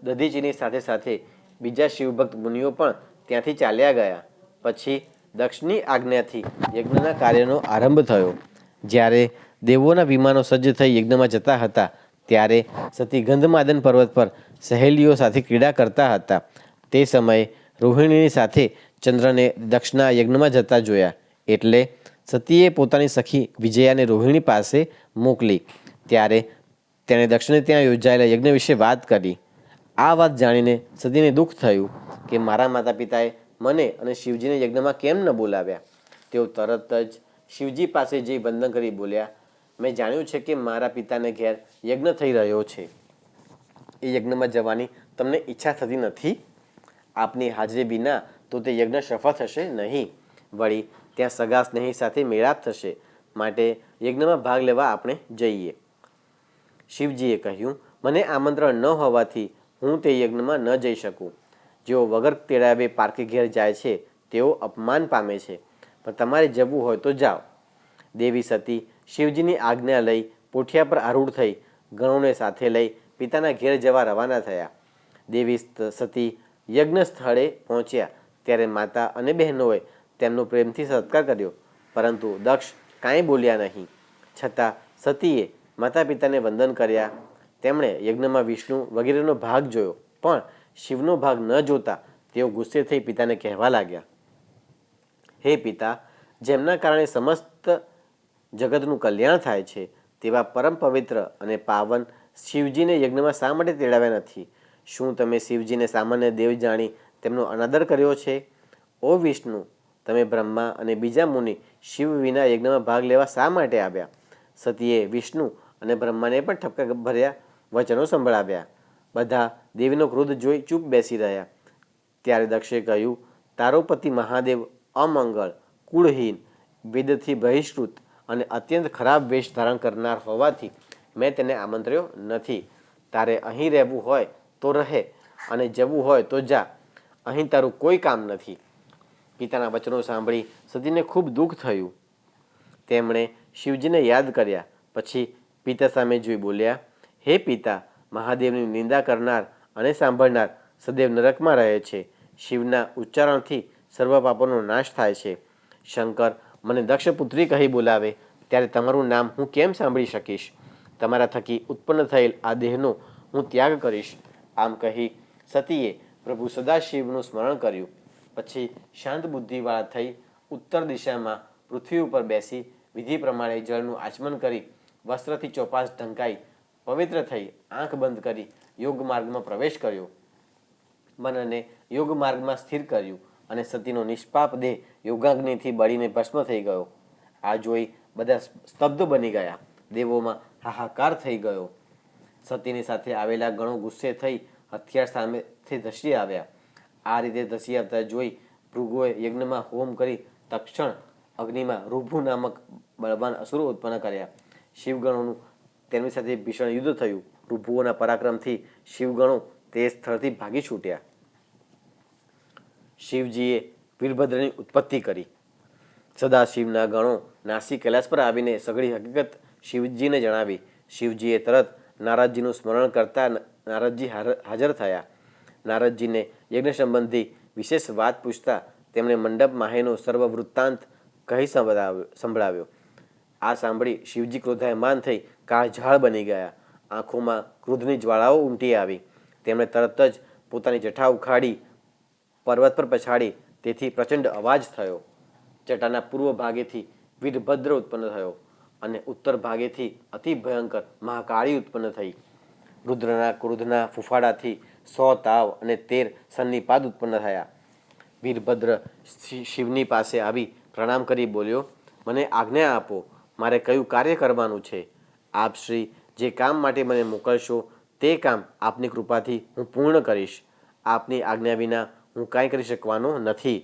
દધીજીની સાથે સાથે બીજા શિવભક્ત મુનિઓ પણ ત્યાંથી ચાલ્યા ગયા. પછી દક્ષની આજ્ઞાથી યજ્ઞના કાર્યનો આરંભ થયો. જ્યારે દેવોના વિમાનો સજ્જ થઈ યજ્ઞમાં જતા હતા, ત્યારે સતી ગંધમાદન પર્વત પર સહેલીઓ સાથે ક્રીડા કરતા હતા. તે સમયે રોહિણીની સાથે ચંદ્રને દક્ષના યજ્ઞમાં જતા જોયા. એટલે સતીએ પોતાની સખી વિજયાને રોહિણી પાસે મોકલી. ત્યારે તેણે દક્ષને ત્યાં યોજાયેલા યજ્ઞ વિશે વાત કરી. આ વાત જાણીને સતીને દુઃખ થયું કે મારા માતા પિતાએ મને અને શિવજીને યજ્ઞમાં કેમ ન બોલાવ્યા. તેઓ તરત જ શિવજી પાસે જઈ વંદન કરી બોલ્યા, મેં જાણ્યું છે કે મારા પિતાને ઘેર યજ્ઞ થઈ રહ્યો છે. એ યજ્ઞમાં જવાની તમને ઈચ્છા થતી નથી? આપની હાજરી વિના તો તે યજ્ઞ સફળ થશે નહીં. વળી ત્યાં સગા સ્નેહી સાથે મેળાપ થશે. માટે યજ્ઞમાં ભાગ લેવા આપણે જઈએ. શિવજીએ કહ્યું, મને આમંત્રણ ન હોવાથી હું તે યજ્ઞમાં ન જઈ શકું. જેઓ વગર તેડાવે પારકી ઘેર જાય છે તેઓ અપમાન પામે છે, પણ તમારે જવું હોય તો જાઓ. દેવી સતી શિવજીની આજ્ઞા લઈ પોઠિયા પર આરૂઢ થઈ ગણોને સાથે લઈ પિતાના ઘેર જવા રવાના થયા. દેવી સતી યજ્ઞ સ્થળે પહોંચ્યા ત્યારે માતા અને બહેનોએ તેમનો પ્રેમથી સત્કાર કર્યો, પરંતુ દક્ષ કાંઈ બોલ્યા નહીં. છતાં સતીએ માતા પિતાને વંદન કર્યા. તેમણે યજ્ઞમાં વિષ્ણુ વગેરેનો ભાગ જોયો, પણ શિવનો ભાગ ન જોતા તેઓ ગુસ્સે થઈ પિતાને કહેવા લાગ્યા, હે પિતા, જેમના કારણે સમસ્ત જગતનું કલ્યાણ થાય છે તેવા પરમ પવિત્ર અને પાવન શિવજીને યજ્ઞમાં શા માટે તેડાવ્યા નથી? શું તમે શિવજીને સામાન્ય દેવ જાણી તેમનો અનાદર કર્યો છે? ઓ વિષ્ણુ, તમે બ્રહ્મા અને બીજા મુનિ શિવ વિના યજ્ઞમાં ભાગ લેવા શા માટે આવ્યા? સતીએ વિષ્ણુ અને બ્રહ્માને પણ ઠપકા ભર્યા વચનો સંભળાવ્યા. બધા દેવીનો ક્રોધ જોઈ ચૂપ બેસી રહ્યા. ત્યારે દક્ષે કહ્યું, તારો પતિ મહાદેવ અમંગળ, કુળહીન, વેદથી બહિષ્કૃત અને અત્યંત ખરાબ વેશ ધારણ કરનાર હોવાથી મેં તેને આમંત્ર્યો નથી. તારે અહીં રહેવું હોય તો રહે અને જવું હોય તો જા. અહીં તારું કોઈ કામ નથી. પિતાના વચનો સાંભળી સતીને ખૂબ દુઃખ થયું. તેમણે શિવજીને યાદ કર્યા. પછી પિતા સામે જોઈ બોલ્યા, હે પિતા, મહાદેવની નિંદા કરનાર અને સાંભળનાર સદૈવ નરકમાં રહે છે. શિવના ઉચ્ચારણથી સર્વ પાપોનો નાશ થાય છે. શંકર મને દક્ષપુત્રી કહી બોલાવે ત્યારે તમારું નામ હું કેમ સાંભળી શકીશ? તમારા થકી ઉત્પન્ન થયેલ આ દેહનો હું ત્યાગ કરીશ. આમ કહી સતીએ પ્રભુ સદાશિવનું સ્મરણ કર્યું. પછી શાંત બુદ્ધિવાળા થઈ ઉત્તર દિશામાં પૃથ્વી ઉપર બેસી વિધિ પ્રમાણે જળનું આચમન કરી વસ્ત્રથી ચોપાસ ઢંકાઈ પવિત્ર થઈ આંખ બંધ કરી યોગ માર્ગમાં પ્રવેશ કર્યો. મનને યોગ માર્ગમાં સ્થિર કર્યું અને સતીનો નિષ્પાપ દેહ યોગાગ્નિથી બળીને ભસ્મ થઈ ગયો. આ જોઈ બધા સ્તબ્ધ બની ગયા. દેવોમાં હાહાકાર થઈ ગયો. સતીની સાથે આવેલા ગણો ગુસ્સે થઈ હથિયાર સામેથી ધસી આવ્યા. આ રીતે ધસી આવતા જોઈ ભૃગુએ યજ્ઞમાં હોમ કરી તક્ષણ અગ્નિમાં ઋભુ નામક બળવાન અસુરો ઉત્પન્ન કર્યા. શિવગણોનું તેમની સાથે ભીષણ યુદ્ધ થયું. ઋભુઓના પરાક્રમથી શિવગણો તે સ્થળથી ભાગી છૂટ્યા. શિવજીએ વીરભદ્રની ઉત્પત્તિ કરી. સદાશિવના ગણો નાસી કૈલાસ પર આવીને સઘળી હકીકત શિવજીને જણાવી. શિવજીએ તરત નારદજીનું સ્મરણ કરતા નારદજી હાજર થયા. નારદજીને યજ્ઞ સંબંધી વિશેષ વાત પૂછતા તેમણે મંડપ માહેનો સર્વ વૃત્તાંત કહી સંભળાવ્યો. આ સાંભળી શિવજી ક્રોધાયમાન થઈ કાળઝાળ બની ગયા. આંખોમાં ક્રોધની જ્વાળાઓ ઉમટી આવી. તેમણે તરત જ પોતાની જટા ઉખાડી પર્વત પર પછાડી. તેથી પ્રચંડ અવાજ થયો. જટાના પૂર્વ ભાગેથી વીરભદ્ર ઉત્પન્ન થયો અને ઉત્તર ભાગેથી અતિ ભયંકર મહાકાળી ઉત્પન્ન થઈ. રુદ્રના ક્રોધના ફૂફાડાથી 100 તાવ અને 13 સન્નિપાત ઉત્પન્ન થયા. વીરભદ્ર શિવની પાસે આવી પ્રણામ કરી બોલ્યો, મને આજ્ઞા આપો, મારે કયું કાર્ય કરવાનું છે? આપ શ્રી જે કામ માટે મને મોકલશો તે કામ આપની કૃપાથી હું પૂર્ણ કરીશ. આપની આજ્ઞા વિના હું કાંઈ કરી શકવાનો નથી.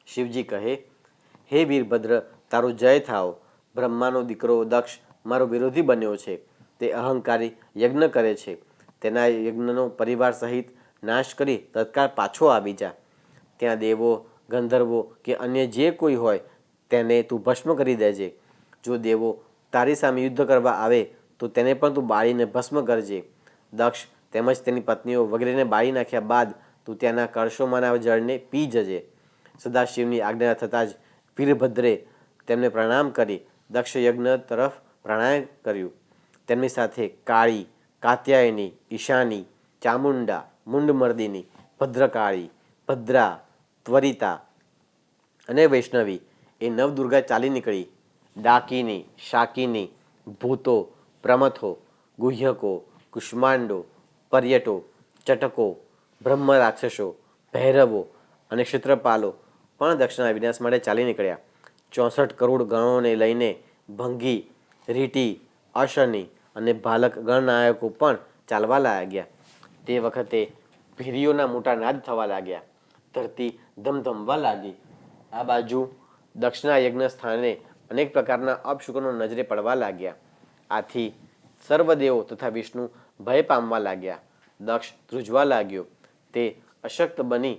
શિવજી કહે, હે વીરભદ્ર, તારો જય થાવ. બ્રહ્માનો દીકરો દક્ષ મારો વિરોધી બન્યો છે. તે અહંકારી યજ્ઞ કરે છે. તેના યજ્ઞનો પરિવાર સહિત નાશ કરી તત્કાળ પાછો આવી જા. ત્યાં દેવો, ગંધર્વો કે અન્ય જે કોઈ હોય તેને તું ભસ્મ કરી દેજે. જો દેવો તારી સામે યુદ્ધ કરવા આવે તો તેને પણ તું બાળીને ભસ્મ કરજે. દક્ષ તેમજ તેની પત્નીઓ વગેરેને બાળી નાખ્યા બાદ તું ત્યાંના કળશોમાંના જળને પી જજે. સદાશિવની આજ્ઞા થતાં જ વીરભદ્રે તેમને પ્રણામ કરી દક્ષ યજ્ઞ તરફ પ્રણામ કર્યું. તેમની સાથે કાળી, કાત્યાયની, ઈશાની, ચામુંડા, મુંડમર્દિની, ભદ્રકાળી, ભદ્રા, ત્વરિતા અને વૈષ્ણવી એ નવદુર્ગા ચાલી નીકળી. ડાકિની, શાકિની, ભૂતો, પ્રમથો, ગુહ્યકો, કુષ્માંડો, પર્યટો, ચટકો, બ્રહ્મ રાક્ષસો, ભૈરવો અને ક્ષેત્રપાલો પણ દક્ષના વિનાશ માટે ચાલી નીકળ્યા. 64 કરોડ ગણોને લઈને ભંગી, રીટી, અશની અને ભાલક ગણનાયકો પણ ચાલવા લાગ્યા. તે વખતે ભેરીઓના મોટા નાદ થવા લાગ્યા. ધરતી ધમધમવા લાગી. આ બાજુ દક્ષના યજ્ઞ સ્થાને અનેક પ્રકારના અપશુકનો નજરે પડવા લાગ્યા. આથી સર્વદેવો તથા વિષ્ણુ ભય પામવા લાગ્યા. દક્ષ ધ્રુજવા લાગ્યો. તે અશક્ત બની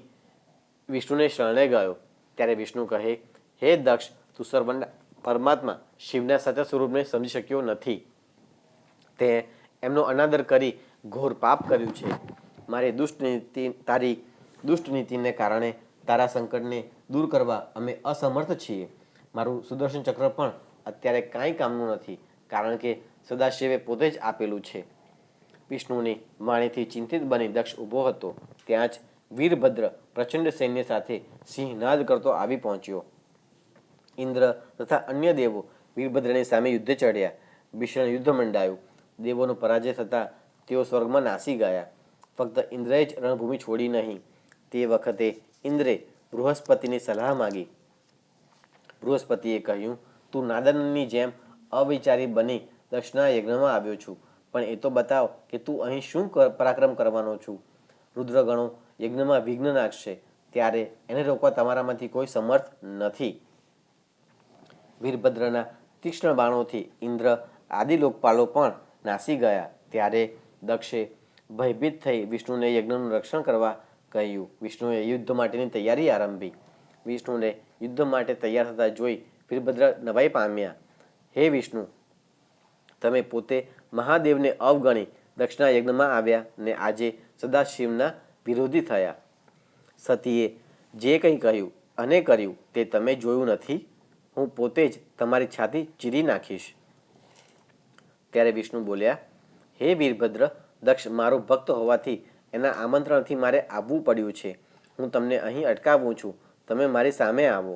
વિષ્ણુને શરણે ગયો. ત્યારે વિષ્ણુ કહે, હે દક્ષ, તું સર્વના પરમાત્મા શિવના સાચા સ્વરૂપને સમજી શક્યો નથી. તે એમનો અનાદર કરી ઘોર પાપ કર્યું છે. તારી દુષ્ટ નીતિને કારણે તારા સંકટને દૂર કરવા અમે અસમર્થ છીએ. મારું સુદર્શન ચક્ર પણ અત્યારે કાંઈ કામનું નથી, કારણ કે સદાશિવે પોતે જ આપેલું છે. વિષ્ણુની વાણીથી ચિંતિત બની દક્ષ ઊભો હતો. ત્યાં જ વીરભદ્ર પ્રચંડ સૈન્ય સાથે સિંહનાદ કરતો આવી પહોંચ્યો. ઇન્દ્ર તથા અન્ય દેવો વીરભદ્રની સામે યુદ્ધે ચડ્યા. ભીષણ યુદ્ધ મંડાયું. દેવોનો પરાજય થતાં તેઓ સ્વર્ગમાં નાસી ગયા. ફક્ત ઇન્દ્રએ જ રણભૂમિ છોડી નહીં. તે વખતે ઇન્દ્રે બૃહસ્પતિની સલાહ માગી. બૃહસ્પતિએ કહ્યું, તું નાદનની જેમ અવિચારી બની દક્ષના યજ્ઞમાં આવ્યો છું, પણ એ તો બતાવ કે તું અહીં શું પરાક્રમ કરવાનો છું. રુદ્રગણો યજ્ઞમાં વિઘ્ન નાખશે, ત્યારે એને રોકવા તમારામાંથી કોઈ સમર્થ નથી. વીરભદ્રના તીક્ષ્ણ બાણોથી ઇન્દ્ર આદિ લોકપાલો પણ નાસી ગયા. ત્યારે દક્ષે ભયભીત થઈ વિષ્ણુને યજ્ઞનું રક્ષણ કરવા કહ્યું. વિષ્ણુએ યુદ્ધ માટેની તૈયારી આરંભી. વિષ્ણુને યુદ્ધ માટે તૈયાર થતા જોઈ વીરભદ્ર નવાઈ પામ્યા. હે વિષ્ણુ, તમે પોતે મહાદેવને અવગણી દક્ષના યજ્ઞમાં આવ્યા ને આજે સદાશિવના વિરોધી થયા. સતીએ જે કંઈ કહ્યું અને કર્યું તે તમે જોયું નથી. હું પોતે જ તમારી છાતી ચીરી નાખીશ. ત્યારે વિષ્ણુ બોલ્યા, હે વીરભદ્ર, દક્ષ મારો ભક્ત હોવાથી એના આમંત્રણથી મારે આવવું પડ્યું છે. હું તમને અહીં અટકાવું છું, તમે મારી સામે આવો.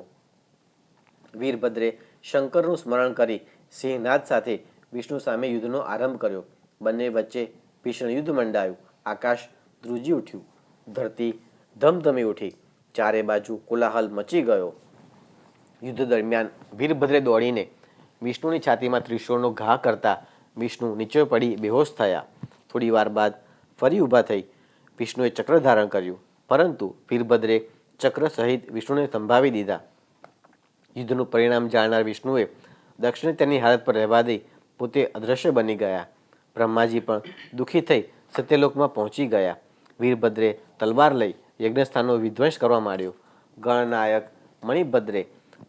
વીરભદ્રે શંકરનું સ્મરણ કરી સિંહનાદ સાથે વિષ્ણુ સામે યુદ્ધનો આરંભ કર્યો. બંને વચ્ચે ભીષણ યુદ્ધ મંડાયું. આકાશ ધ્રુજી ઉઠ્યું, ધરતી ધમધમી ઉઠી, ચારે બાજુ કોલાહલ મચી ગયો. યુદ્ધ દરમિયાન વીરભદ્રે દોડીને વિષ્ણુની છાતીમાં ત્રિશૂળનો ઘા કરતા વિષ્ણુ નીચે પડી બેહોશ થયા. થોડી વાર બાદ ફરી ઊભા થઈ વિષ્ણુએ ચક્ર ધારણ કર્યું, પરંતુ વીરભદ્રે ચક્ર સહિત વિષ્ણુને સંભાવી દીધા. યુદ્ધનું પરિણામ જાણનાર વિષ્ણુએ દક્ષને તેની હાલત પર રહેવા દઈ પોતે અદૃશ્ય બની ગયા. બ્રહ્માજી પણ દુઃખી થઈ સત્યલોકમાં પહોંચી ગયા. વીરભદ્રે તલવાર લઈ યજ્ઞસ્થાનનો વિધ્વંસ કરવા માંડ્યો. ગણનાયક મણિભદ્રે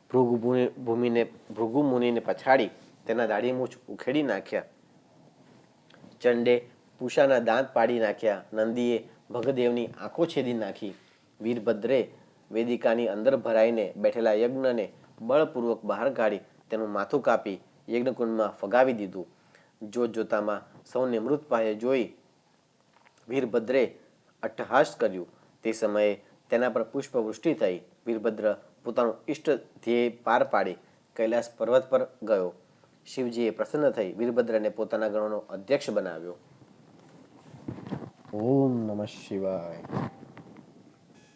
ભૃગુ મુનિને પછાડી તેના દાઢી મૂછ ઉખેડી નાખ્યા. ચંડે પૂષાના દાંત પાડી નાખ્યા. નંદીએ ભગદેવની આંખો છેદી નાખી. વીરભદ્રે વેદિકાની અંદર ભરાઈને બેઠેલા યજ્ઞને બળપૂર્વક બહાર કાઢી તેનું માથું કાપી યજ્ઞકુંડમાં ફગાવી દીધું. જોત જોતામાં સૌને મૃત પાયે જોઈ વીરભદ્રે અટ્ટહાસ કર્યું. તે સમયે તેના પર પુષ્પવૃષ્ટિ થઈ. વીરભદ્ર પોતાનું ઇષ્ટ ધ્યેય પાર પાડી કૈલાસ પર્વત પર ગયો. શિવજીએ પ્રસન્ન થઈ વીરભદ્રને પોતાના ગણોનો અધ્યક્ષ બનાવ્યો. ઓમ નમઃ શિવાય.